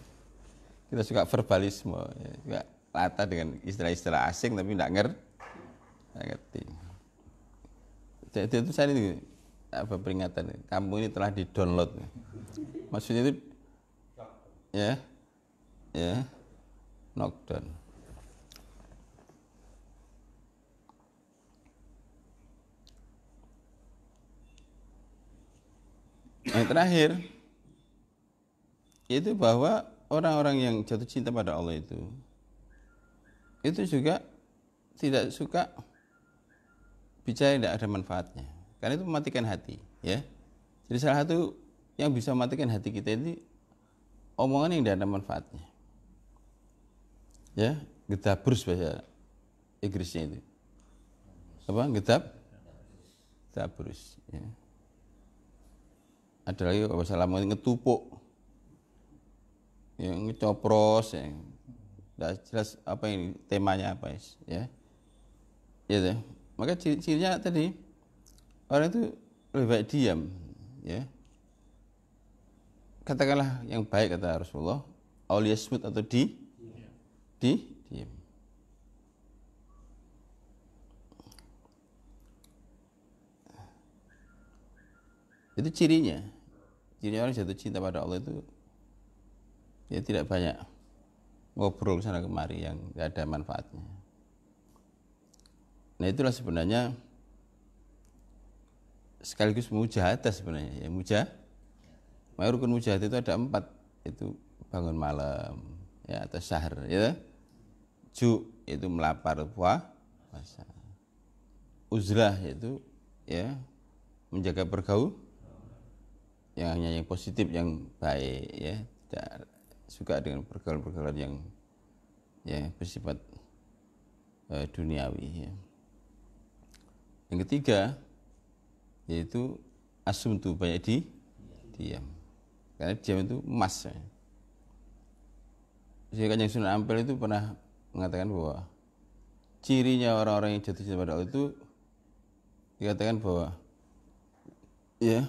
Kita suka verbalisme, ya, juga lata dengan istilah-istilah asing tapi tidak ngerti. Jadi itu saya ini apa peringatan, kamu ini telah di-download. Maksudnya itu, ya, knockdown. Yang terakhir itu bahwa orang-orang yang jatuh cinta pada Allah itu juga tidak suka bicara yang tidak ada manfaatnya, karena itu mematikan hati, ya. Jadi salah satu yang bisa mematikan hati kita itu omongan yang tidak ada manfaatnya, ya. Gedabrus bahasa Inggrisnya itu apa? Gedabrus, ya. Ada lagi bahasa lama ngetupuk, yang ngecopros, ya. Tidak jelas apa ini temanya apa, ya. Ya, maka cirinya tadi orang itu lebih baik diam, ya. Katakanlah yang baik kata Rasulullah, auliyasmut atau diam. Itu cirinya orang jatuh cinta pada Allah itu ya tidak banyak ngobrol sana kemari yang tidak ada manfaatnya. Nah, itulah sebenarnya sekaligus mujahadah sebenarnya, ya. Rukun mujahadah itu ada 4, itu bangun malam, ya, atau sahar, ya. Itu melapar puasa. Uzlah itu ya menjaga pergaul yang hanya yang positif, yang baik, ya, tidak suka dengan pergaulan-pergaulan yang ya bersifat duniawi, ya. Yang ketiga yaitu asumtu, banyak diam, karena diam itu emas, ya. Jadi Kanjeng Sunan Ampel itu pernah mengatakan bahwa cirinya orang-orang yang jatuh cinta pada Allah itu dikatakan bahwa ya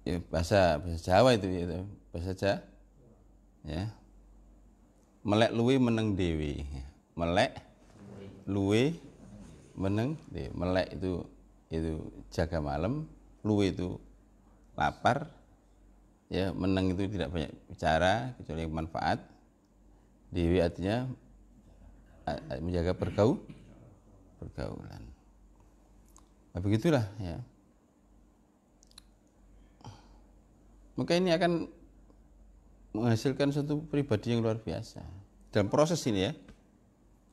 ya bahasa Jawa itu, ya, bahasa Jawa, ya, melek luwe meneng dewi, melek luwe meneng dewi. Melek itu jaga malam, luwe itu lapar, ya, meneng itu tidak banyak bicara kecuali yang manfaat, dewi artinya menjaga pergaulan. Nah, begitulah, ya. Maka ini akan menghasilkan suatu pribadi yang luar biasa dalam proses ini, ya.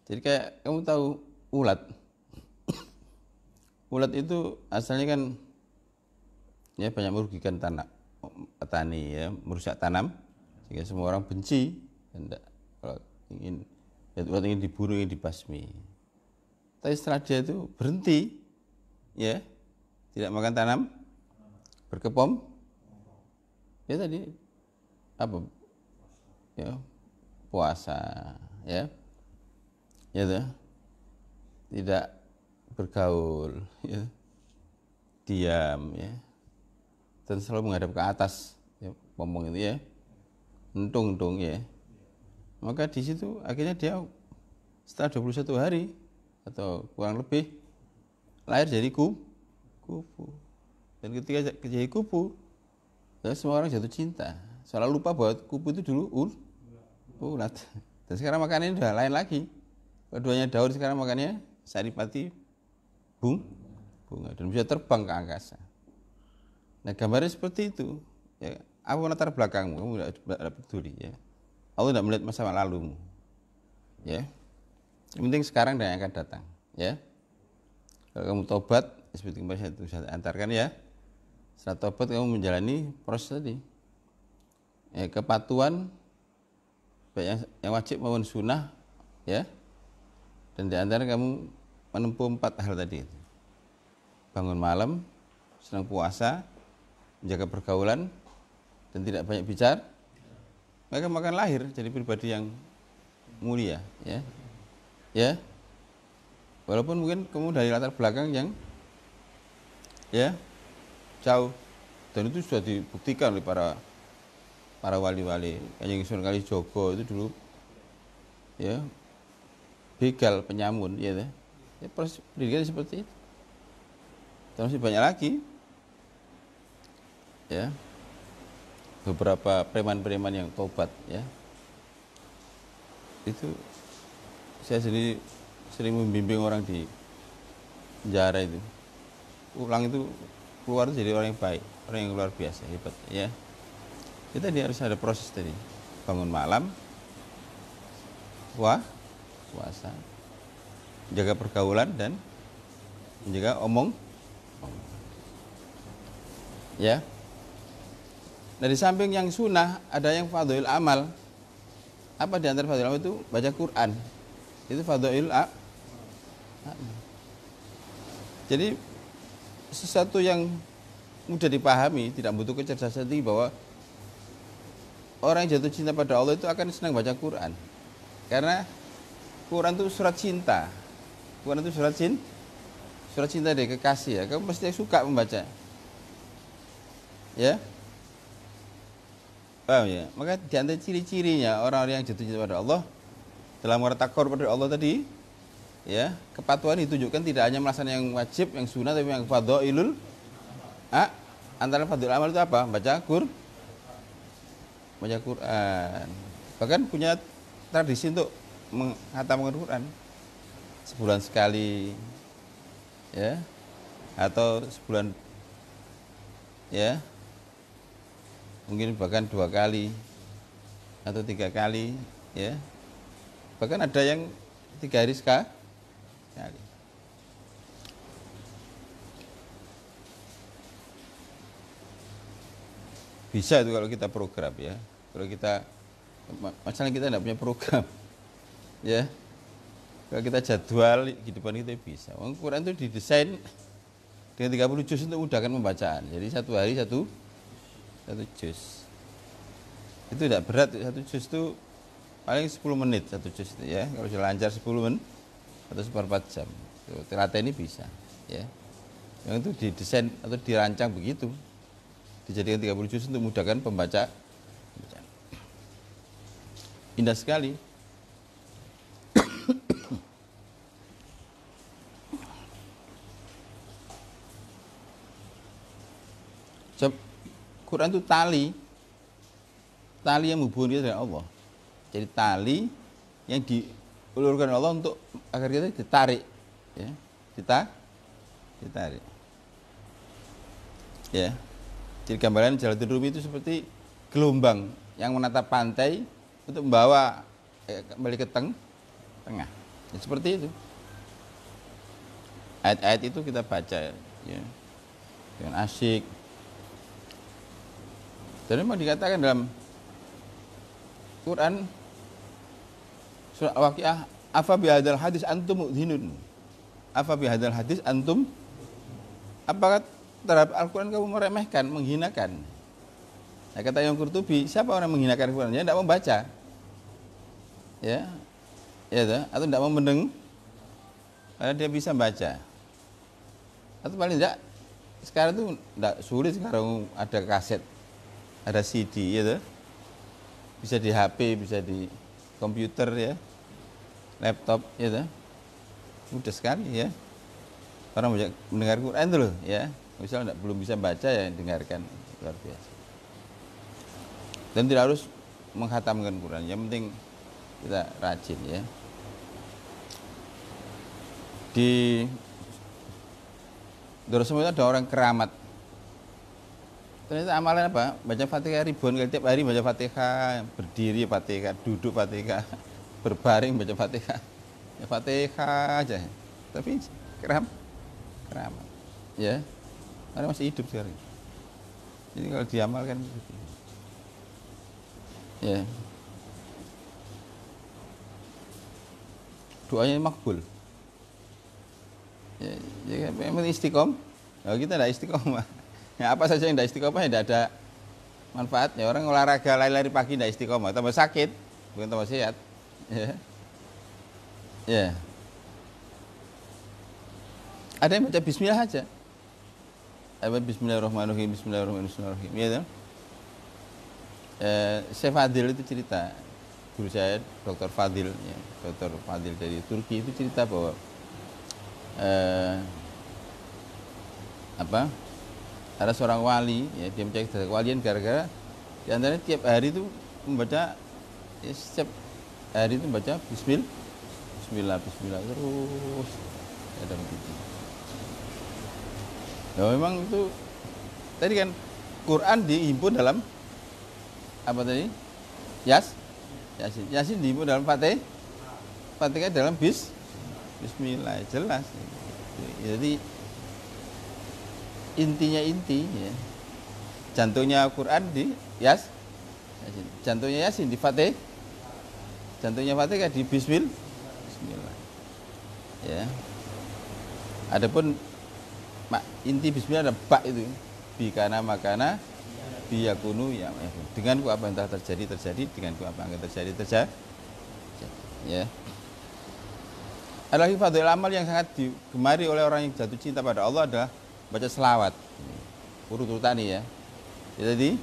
Jadi kayak kamu tahu ulat itu asalnya kan ya banyak merugikan petani, ya, merusak tanam sehingga semua orang benci dan kalau ulat ingin diburu, ingin dibasmi. Tapi setelah dia itu berhenti, ya, tidak makan tanam, berkebun, ya tadi apa, ya, puasa, ya, tidak bergaul, ya, diam, ya, dan selalu menghadap ke atas, ya, ngomong itu, ya, entung, ya. Maka di situ akhirnya dia setelah 21 hari atau kurang lebih lahir jadi kupu. Dan ketika jadi kupu, ya, semua orang jatuh cinta. Soalnya lupa bahwa kupu itu dulu ulat. Dan sekarang makanannya udah lain lagi. Keduanya daun, sekarang makannya saripati bunga dan bisa terbang ke angkasa. Nah, gambarnya seperti itu. Ya, apa latar belakangmu? Kamu tidak peduli, ya. Allah tidak melihat masa lalumu, ya. Yang penting sekarang dan yang akan datang, ya. Kalau kamu tobat, seperti kemarin saya antarkan, ya. Setelah tobat kamu menjalani proses tadi, ya, kepatuhan baik yang wajib maupun sunnah, ya. Dan di antara kamu menempuh 4 hal tadi. Bangun malam, senang puasa, menjaga pergaulan, dan tidak banyak bicara, maka akan lahir jadi pribadi yang mulia, ya. Ya. Walaupun mungkin kamu dari latar belakang yang, ya, jauh, dan itu sudah dibuktikan oleh para wali-wali. Kanjeng Sunan Kalijaga itu dulu, ya, begal, penyamun, ya, proses pendidikan seperti itu. Dan masih banyak lagi, ya, beberapa preman-preman yang tobat, ya. Itu saya sendiri sering membimbing orang di penjara itu, pulang itu keluar itu jadi orang yang baik, orang yang luar biasa, hebat ya. Kita harus ada proses tadi, bangun malam, puasa, menjaga pergaulan dan menjaga omong. Ya. Dari samping yang sunnah ada yang fadhil amal. Apa di antara fadhil amal itu baca Quran. Itu fadhil amal. Jadi sesuatu yang mudah dipahami, tidak butuh kecerdasan tinggi, bahwa orang yang jatuh cinta pada Allah itu akan senang baca Quran. Karena Quran itu surat cinta. Quran itu surat cinta dari kekasih ya. Kamu pasti suka membaca. Ya. Paham ya? Maka di antara ciri-cirinya orang-orang yang jatuh cinta pada Allah dalam takor pada Allah tadi, ya, kepatuhan ditunjukkan tidak hanya melaksanakan yang wajib, yang sunnah, tapi yang fadhailul. Antara fadhil amal itu apa? Baca Quran. Bahkan punya tradisi untuk menghatamkan Quran sebulan sekali, ya, atau sebulan, ya, mungkin bahkan 2 kali atau 3 kali, ya, bahkan ada yang 3 hari sekali. Bisa itu kalau kita program ya. Kalau kita, masalahnya kita tidak punya program, ya. Kalau kita jadwal kehidupan kita bisa. Quran itu didesain dengan 30 juz untuk mudahkan pembacaan. Jadi 1 hari satu juz. Itu tidak berat, 1 juz itu paling 10 menit 1 juz itu ya. Kalau sudah lancar 10 menit atau 1/4 jam. Telaten ini bisa, ya. Yang itu didesain atau dirancang begitu. Dijadikan 30 juz untuk memudahkan pembaca. Indah sekali. Quran itu tali yang menghubungi kita dengan Allah. Jadi tali yang diulurkan Allah untuk agar kita ditarik, ya, ditarik. Ya. Jadi gambaran Jalaluddin Rumi itu seperti gelombang yang menatap pantai untuk membawa kembali ke tengah. Ya, seperti itu. Ayat-ayat itu kita baca, ya, dengan asyik. Dan memang dikatakan dalam Quran surah Al-Waqiah, afa bihadzal hadis antum mudhinun. Afa bihadzal hadis antum, apakah terhadap Al-Quran kamu meremehkan, menghinakan? Nah, kata Imam Qurtubi, siapa orang menghinakan Al-Quran? Dia tidak membaca, ya, atau tidak mau mendengar, karena dia bisa baca. Atau paling tidak, sekarang itu tidak sulit, sekarang ada kaset, ada CD, ya, bisa di HP, bisa di komputer, ya, laptop, ya, mudah sekali, ya. Orang banyak mendengar Quran itu loh, ya. Misalnya belum bisa baca, ya dengarkan, luar biasa. Dan tidak harus menghatamkan Quran, yang penting kita rajin, ya. Di Rasulullah ada orang keramat. Ternyata amalan apa? Baca Fatihah ribuan kali, tiap hari baca Fatihah, berdiri Fatihah, duduk Fatihah, berbaring baca Fatihah. Ya Fatihah aja. Tapi keramat. Ya. Karena masih hidup sekarang. Jadi kalau diamalkan gitu. Ya. Doanya makbul. Ya memang istiqomah. Kalau kita tidak istiqomah. Ya, apa saja yang tidak istiqomah tidak ada manfaatnya. Orang olahraga lari-lari pagi tidak istiqomah, tambah sakit, bukan tambah sehat. Ya. Ya. Ada yang baca bismillah aja. Bismillahirrahmanirrahim, bismillahirrahmanirrahim. Ya, Syekh Fadil itu cerita, guru saya Dr. Fadil, ya, Dr. Fadil dari Turki itu cerita bahwa ada seorang wali, ya, dia mencari kewalian gara-gara di antaranya tiap hari itu membaca, ya, setiap hari itu membaca bismillah terus ada begitu. Ya memang itu tadi kan Quran dihimpun dalam apa tadi? Yasin. Yasin dihimpun dalam Fatihah dalam Bismillah, jelas. Jadi intinya ya. Jantungnya Quran di Yasin. Jantungnya Yasin di Fatihah. Jantungnya Fatihah di Bismillah. Ya. Adapun inti Bismillah ada bak itu. Bikana makana biyakunu ya. Denganku apa yang telah terjadi, denganku apa yang akan terjadi. Ya. Ada lagi fadhil amal yang sangat digemari oleh orang yang jatuh cinta pada Allah adalah baca selawat. Urut-urutan ini ya. Jadi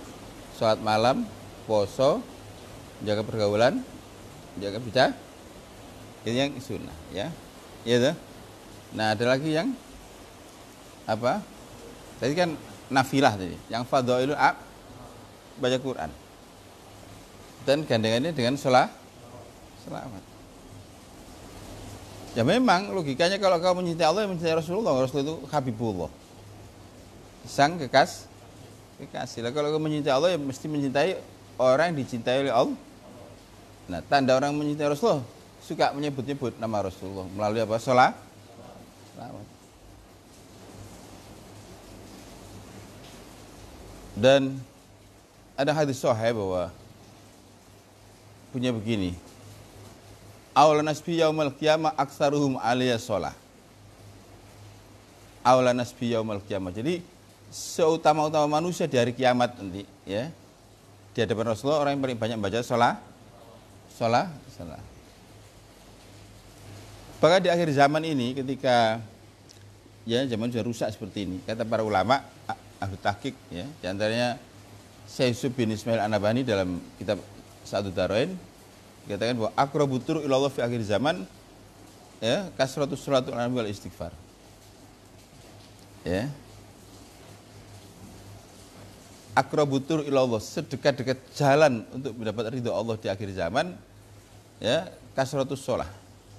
sholat malam, poso, jaga pergaulan, jaga bicara, ini yang sunnah ya. Iya. Nah ada lagi yang apa? Tadi kan nafilah tadi. Yang fadhailul baca Quran. Dan gandengannya dengan selawat. Ya memang logikanya kalau kau mencintai Allah, mencintai Rasulullah itu Habibullah. Sang kekasih. Lah kalau kau mencintai Allah ya mesti mencintai orang yang dicintai oleh Allah. Nah, tanda orang mencintai Rasulullah suka menyebut-nyebut nama Rasulullah melalui apa? Selawat. Dan ada hadis sahih bahwa punya begini. Aula nasbi yaumal qiyamah aktsaruhum alaiya shalah. Aula nasbi yaumal qiyamah. Jadi seutama-utama manusia di hari kiamat nanti ya. Di hadapan Rasulullah orang yang paling banyak baca salat. Bahkan di akhir zaman ini ketika ya zaman sudah rusak seperti ini, kata para ulama ahli tahqiq ya, di antaranya Syekh Yusuf bin Ismail An-Nabhani dalam kitab Sa'dud Darain dikatakan bahwa aqrabut turuq ilallah fi akhir zaman ya kasratus sholatul nabi wal istighfar. Ya. Aqrabut turuq ilallah, sedekat-dekat jalan untuk mendapat ridho Allah di akhir zaman ya kasratus sholah,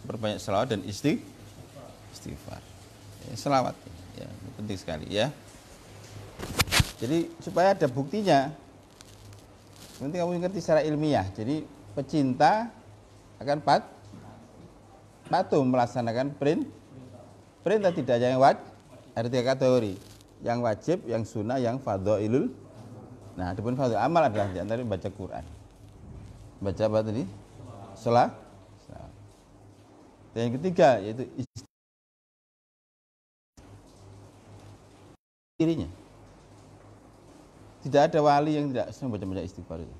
berbanyak selawat dan istighfar. Ya, selawat ya penting sekali ya. Jadi supaya ada buktinya, nanti kamu ngerti secara ilmiah. Jadi pecinta akan patuh melaksanakan perintah tidak yang wajib. Ada 3 kategori, yang wajib, yang sunnah, yang fadhailul. Nah, adapun fadhail amal adalah di antara baca Quran. Baca apa tadi? Salat. Dan yang ketiga yaitu dirinya. Tidak ada wali yang tidak senang baca istighfar itu.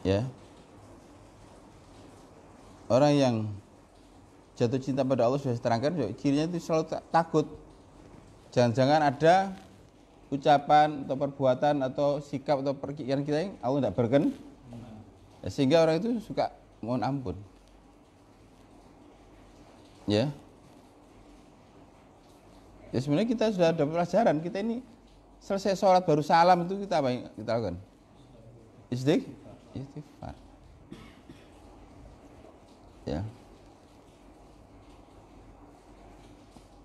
Ya. Orang yang jatuh cinta pada Allah sudah diterangkan cirinya itu selalu takut. Jangan-jangan ada ucapan atau perbuatan atau sikap atau perkiraan kita yang Allah tidak berkenan. Ya, sehingga orang itu suka mohon ampun. Ya. Ya sebenarnya kita sudah ada pelajaran, kita ini selesai sholat baru salam itu kita apa yang kita lakukan? Istighfar. Ya.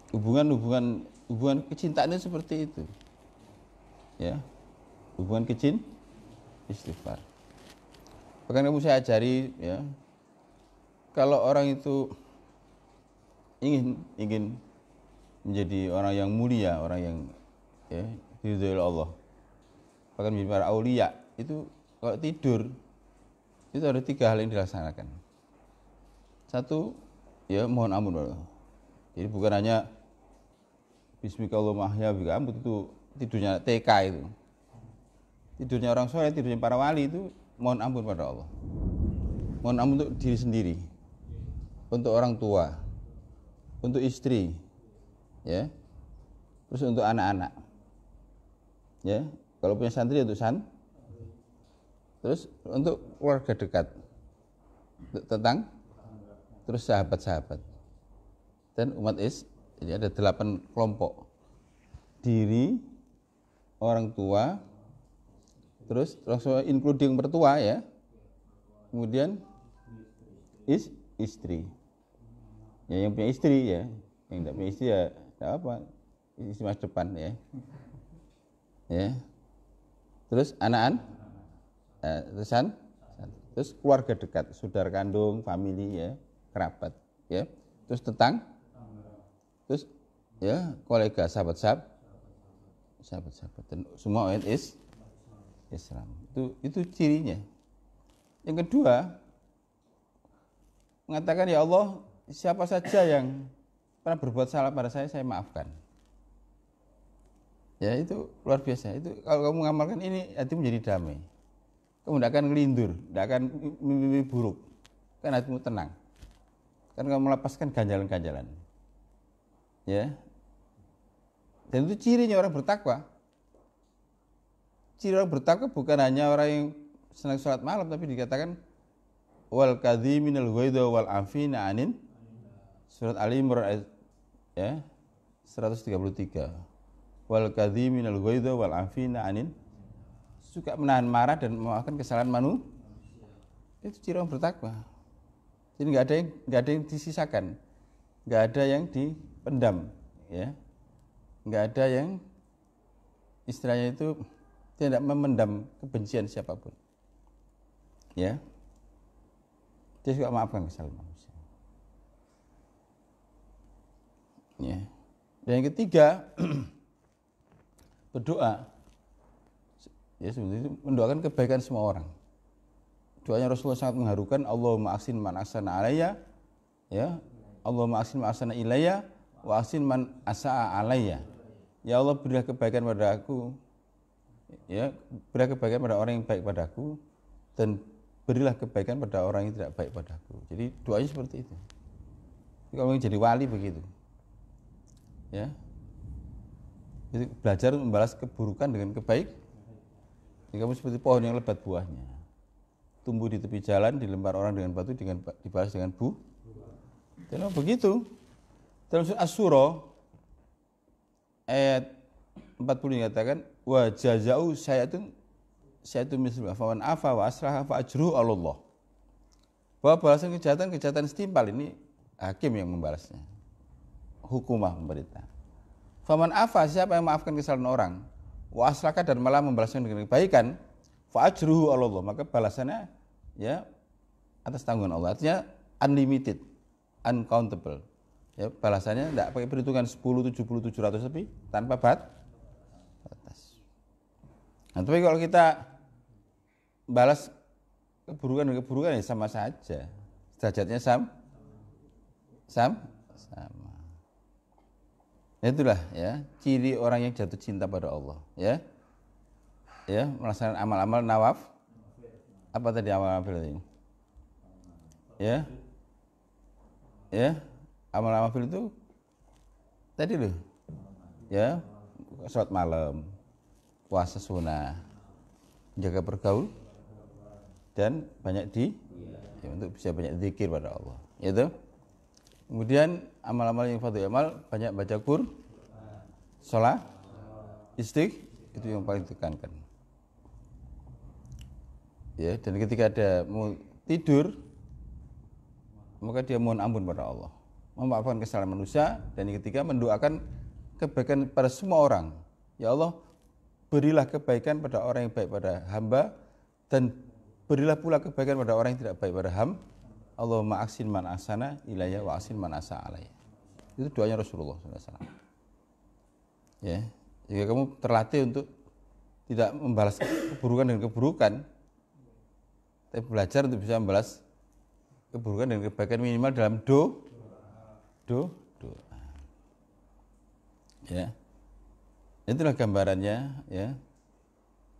Hubungan kecintaan itu seperti itu. Ya. Hubungan istighfar. Bahkan kamu saya ajari ya. Kalau orang itu ingin menjadi orang yang mulia, orang yang ya, diridhoi oleh Allah. Bahkan menjadi para aulia itu kalau tidur itu ada 3 hal yang dilaksanakan. 1 ya mohon ampun Allah. Jadi bukan hanya bismikallahumma ahya bika ampun itu tidurnya TK itu. Tidurnya orang soleh, tidurnya para wali itu mohon ampun pada Allah. Mohon ampun untuk diri sendiri, untuk orang tua, untuk istri, ya, terus untuk anak-anak, ya, kalau punya santri untuk terus untuk keluarga dekat, tentang, terus sahabat-sahabat, dan umat jadi ada 8 kelompok, diri, orang tua, terus langsung including mertua ya, kemudian istri, ya yang punya istri ya. Yang tidak punya istri ya tidak apa, istri masa depan ya. Ya. Terus terus keluarga dekat, saudara kandung, famili ya, kerabat ya. Terus terus ya kolega, sahabat-sahabat dan semua orang Islam. Itu cirinya. Yang kedua, mengatakan ya Allah, siapa saja yang pernah berbuat salah pada saya maafkan. Ya itu luar biasa. Itu kalau kamu mengamalkan ini, hatimu menjadi damai. Kamu tidak akan ngelindur, tidak akan mimpi buruk. Kan hatimu tenang. Kan kamu melepaskan ganjalan-ganjalan. Ya. Dan itu cirinya orang bertakwa. Ciri orang bertakwa bukan hanya orang yang senang sholat malam, tapi dikatakan wal kadhiminal ghaidha wal afina anin. Surat Ali Imran ya 133. Wal kadhiminal ghaidha wal afina anin. Suka menahan marah dan memaafkan kesalahan manusia. Itu ciri orang bertakwa. Jadi nggak ada yang disisakan, nggak ada yang dipendam, ya, nggak ada yang istilahnya itu tidak memendam kebencian siapapun, ya. Dia suka maafkan kesalahan manusia. Ya. Dan yang ketiga berdoa. Ya sebenarnya itu mendoakan kebaikan semua orang. Doanya Rasulullah sangat mengharukan. Allahumma ahsin man ahsana alayya, ya. Allahumma ahsin man ahsana ilayya wa ahsin man asa'a alayya. Ya Allah, berilah kebaikan pada aku, ya, berilah kebaikan pada orang yang baik padaku, dan berilah kebaikan pada orang yang tidak baik padaku. Jadi doanya seperti itu. Kalau ingin jadi wali begitu, ya. Jadi belajar membalas keburukan dengan kebaikan. Jadi kamu seperti pohon yang lebat buahnya, tumbuh di tepi jalan, dilempar orang dengan batu, dibalas dengan dan begitu. Dalam surah Asy-Syura ayat 40 dikatakan wa jazau syai'atun mislu faman afa wa aslaha fa ajruhu 'ala Allah. Bahwa balasan kejahatan setimpal ini hakim yang membalasnya. Hukumah pemerintah. Faman afa, siapa yang memaafkan kesalahan orang, wa aslaka, dan malah membalasnya dengan kebaikan, fa ajruhu 'ala Allah, maka balasannya ya atas tanggungan Allah. Artinya unlimited, uncountable. Ya, balasannya tidak pakai perhitungan 10, 70, 700 tapi tanpa batas. Nah, tapi kalau kita balas keburukan dengan keburukan ya sama saja. Derajatnya sama. Itulah ya ciri orang yang jatuh cinta pada Allah, ya. Ya, melaksanakan amal-amal nawaf. Apa tadi amal-amal ini? Ya. Ya, amal-amal itu tadi loh. Ya, sholat malam, puasa sunnah, menjaga pergaul, dan banyak ya, untuk bisa banyak zikir pada Allah, yaitu. Kemudian amal-amal yang fardhu amal, banyak baca Qur'an, sholat, itu yang paling ditekankan. Ya, dan ketika ada mau tidur, maka dia mohon ampun pada Allah, memaafkan kesalahan manusia, dan yang ketiga mendoakan kebaikan pada semua orang. Ya Allah, berilah kebaikan pada orang yang baik pada hamba, dan berilah pula kebaikan pada orang yang tidak baik pada hamba. Allahumma ahsin man ahsana ilayya wa ahsin man asa'a alayya. Itu doanya Rasulullah SAW. Ya, jika kamu terlatih untuk tidak membalas keburukan dengan keburukan, tapi belajar untuk bisa membalas keburukan dan kebaikan minimal dalam doa. Ya, itulah gambarannya, ya,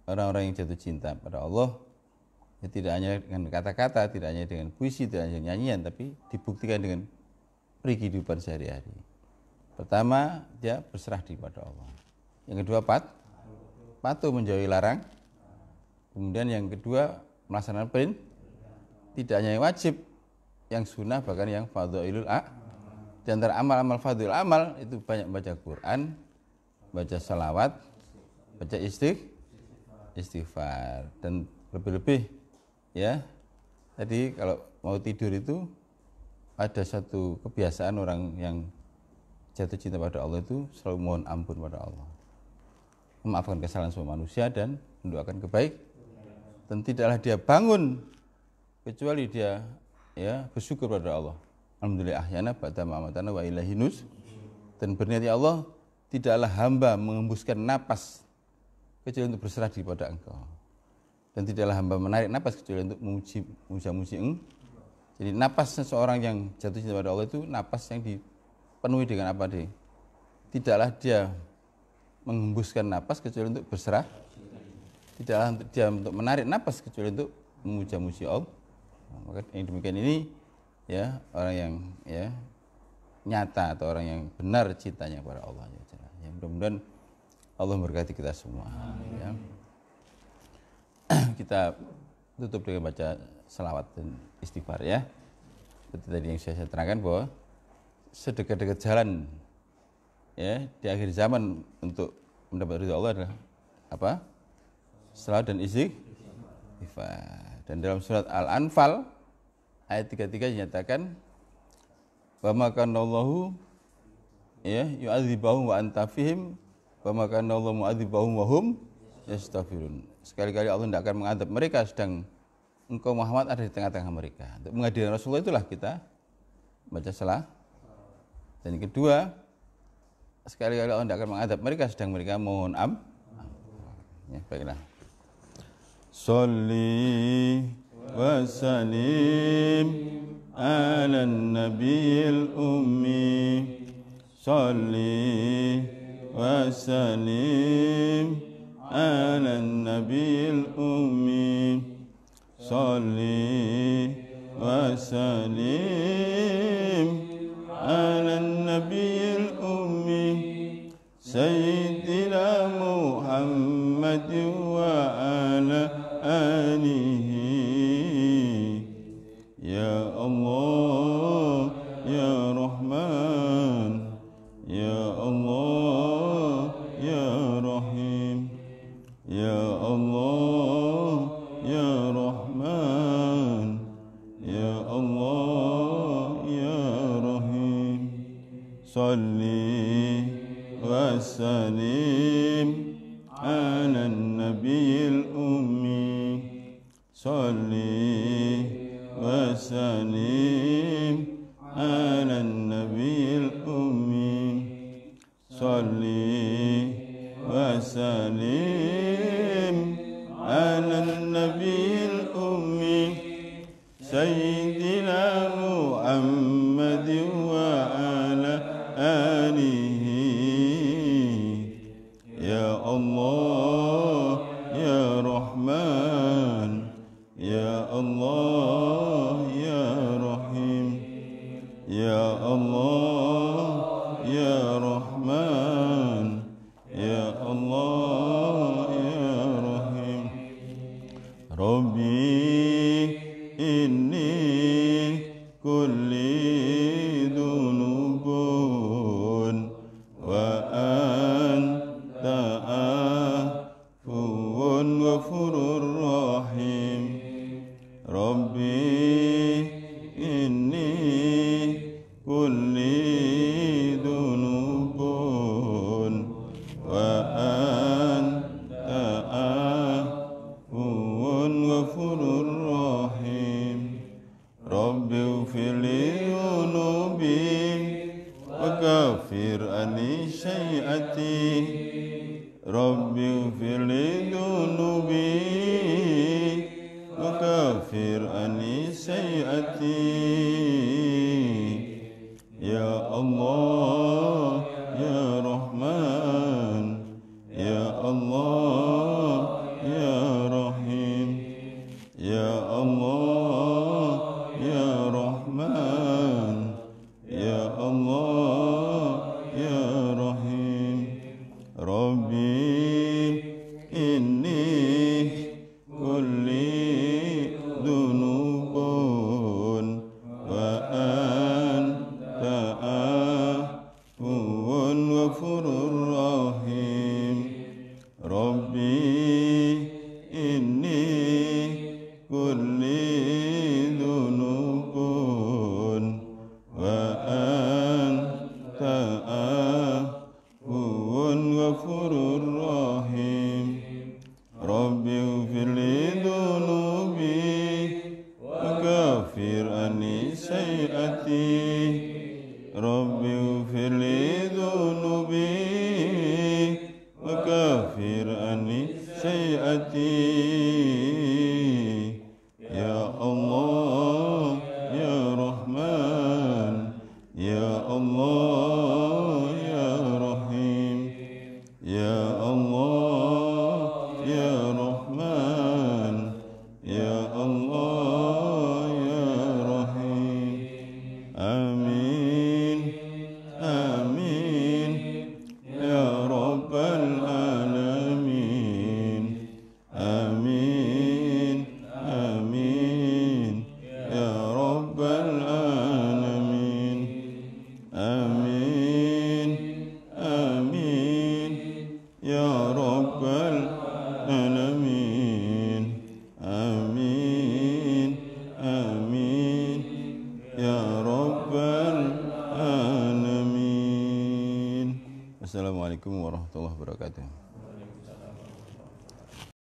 orang-orang yang jatuh cinta pada Allah. Ya, tidak hanya dengan kata-kata, tidak hanya dengan puisi, tidak hanya dengan nyanyian, tapi dibuktikan dengan kehidupan sehari-hari. Pertama, dia berserah diri pada Allah. Yang kedua, patuh menjauhi larang. Kemudian yang kedua, melaksanakan perintah. Tidak hanya yang wajib, yang sunnah, bahkan yang fadhailul di antara amal-amal fadhil amal itu banyak baca Quran, baca salawat, baca istighfar, dan lebih-lebih, ya, tadi kalau mau tidur itu ada satu kebiasaan orang yang jatuh cinta pada Allah itu selalu mohon ampun pada Allah, memaafkan kesalahan semua manusia dan mendoakan kebaikan. Dan tidaklah dia bangun kecuali dia bersyukur pada Allah. Alhamdulillah ahyana ba'da ma amatana wa ilaihi nus. Dan berniat ya Allah, tidaklah hamba mengembuskan napas kecuali untuk berserah diri pada Engkau. Dan tidaklah hamba menarik napas kecuali untuk memuji Engkau. Jadi napas seseorang yang jatuh cinta pada Allah itu napas yang dipenuhi dengan apa dia? Tidaklah dia mengembuskan napas kecuali untuk berserah. Tidaklah dia untuk menarik napas kecuali untuk memuji Allah. Nah, maka yang demikian ini ya orang yang nyata atau orang yang benar cintanya kepada Allah. Ya, mudah-mudahan Allah memberkati kita semua. Ya. Kita tutup dengan baca selawat dan istighfar ya. Seperti tadi yang saya terangkan bahwa sedekat-dekat jalan ya di akhir zaman untuk mendapat ridha Allah adalah apa? Selawat dan istighfar. Dan dalam surat Al-Anfal ayat 33 dinyatakan wa ma kana Allahu yu'adzibahum wa anta fihim wa ma kana Allahu mu'adzibahum wa hum yastaghfirun. Sekali-kali Allah tidak akan mengadab mereka sedang engkau Muhammad ada di tengah-tengah mereka. Untuk menghadirkan Rasulullah itulah kita baca salah. Dan yang kedua, sekali-kali Allah tidak akan mengadab mereka sedang mereka mohon ya, baiklah. Sholli wa sallim ala nabiyil ummi. Sholli wa sallim ala nabiyil ummi. Sholli wa sallim ala nabiyil ummi. Sayyidina Muhammad wa ala alihi. Ya Allah ya Rahman, ya Allah ya Rahim, ya Allah ya Rahman, ya Allah ya Rahim. Salli wa sallim ala nabiyil ummi. Salli wa sallim ala nabiyil ummi. Salli wa sallim ala nabiyil ummi. Sayyidina Muhammad wa ala alihi. Ya Allah ya Rahman, ya Allah ya Rahim, ya Allah ya Rahman, ya Allah ya Rahim. Rabbi inni kulli dunubun wa anta afuwun ghafurur rahim. Rabbi inni kulli dunubun wa anta afuwun ghafurur rahim. Rabbi ighfirli dhunubi wa ghafir anni syai'ati. Rabbi ighfirli dhunubi wa ghafir anni syai'ati. Ya Allah ya Rahman, ya Allah ya Rahim, ya Allah ya Rahman, ya Allah ya Rahim. Rabbi inni kulli dunubun wa anta afuwun ghafurur rahim. Rabbi inni kulli dunubun wa anta afuwun ghafurur rahim. Rabbi ighfir li dhunubi wa kaffir anni sayyi'ati. Rabbi ighfir li dhunubi wa kaffir anni sayyi'ati. Ya Allah ya Rahman, ya Allah ya Rahim, ya Allah ya Rahman, ya Allah ya Rahim. Amin amin ya Rabbal alamin. Amin amin ya Rabbal alamin. Amin amin ya Rabbal alamin. Amin amin ya Rabbal alamin. Assalamualaikum warahmatullahi wabarakatuh.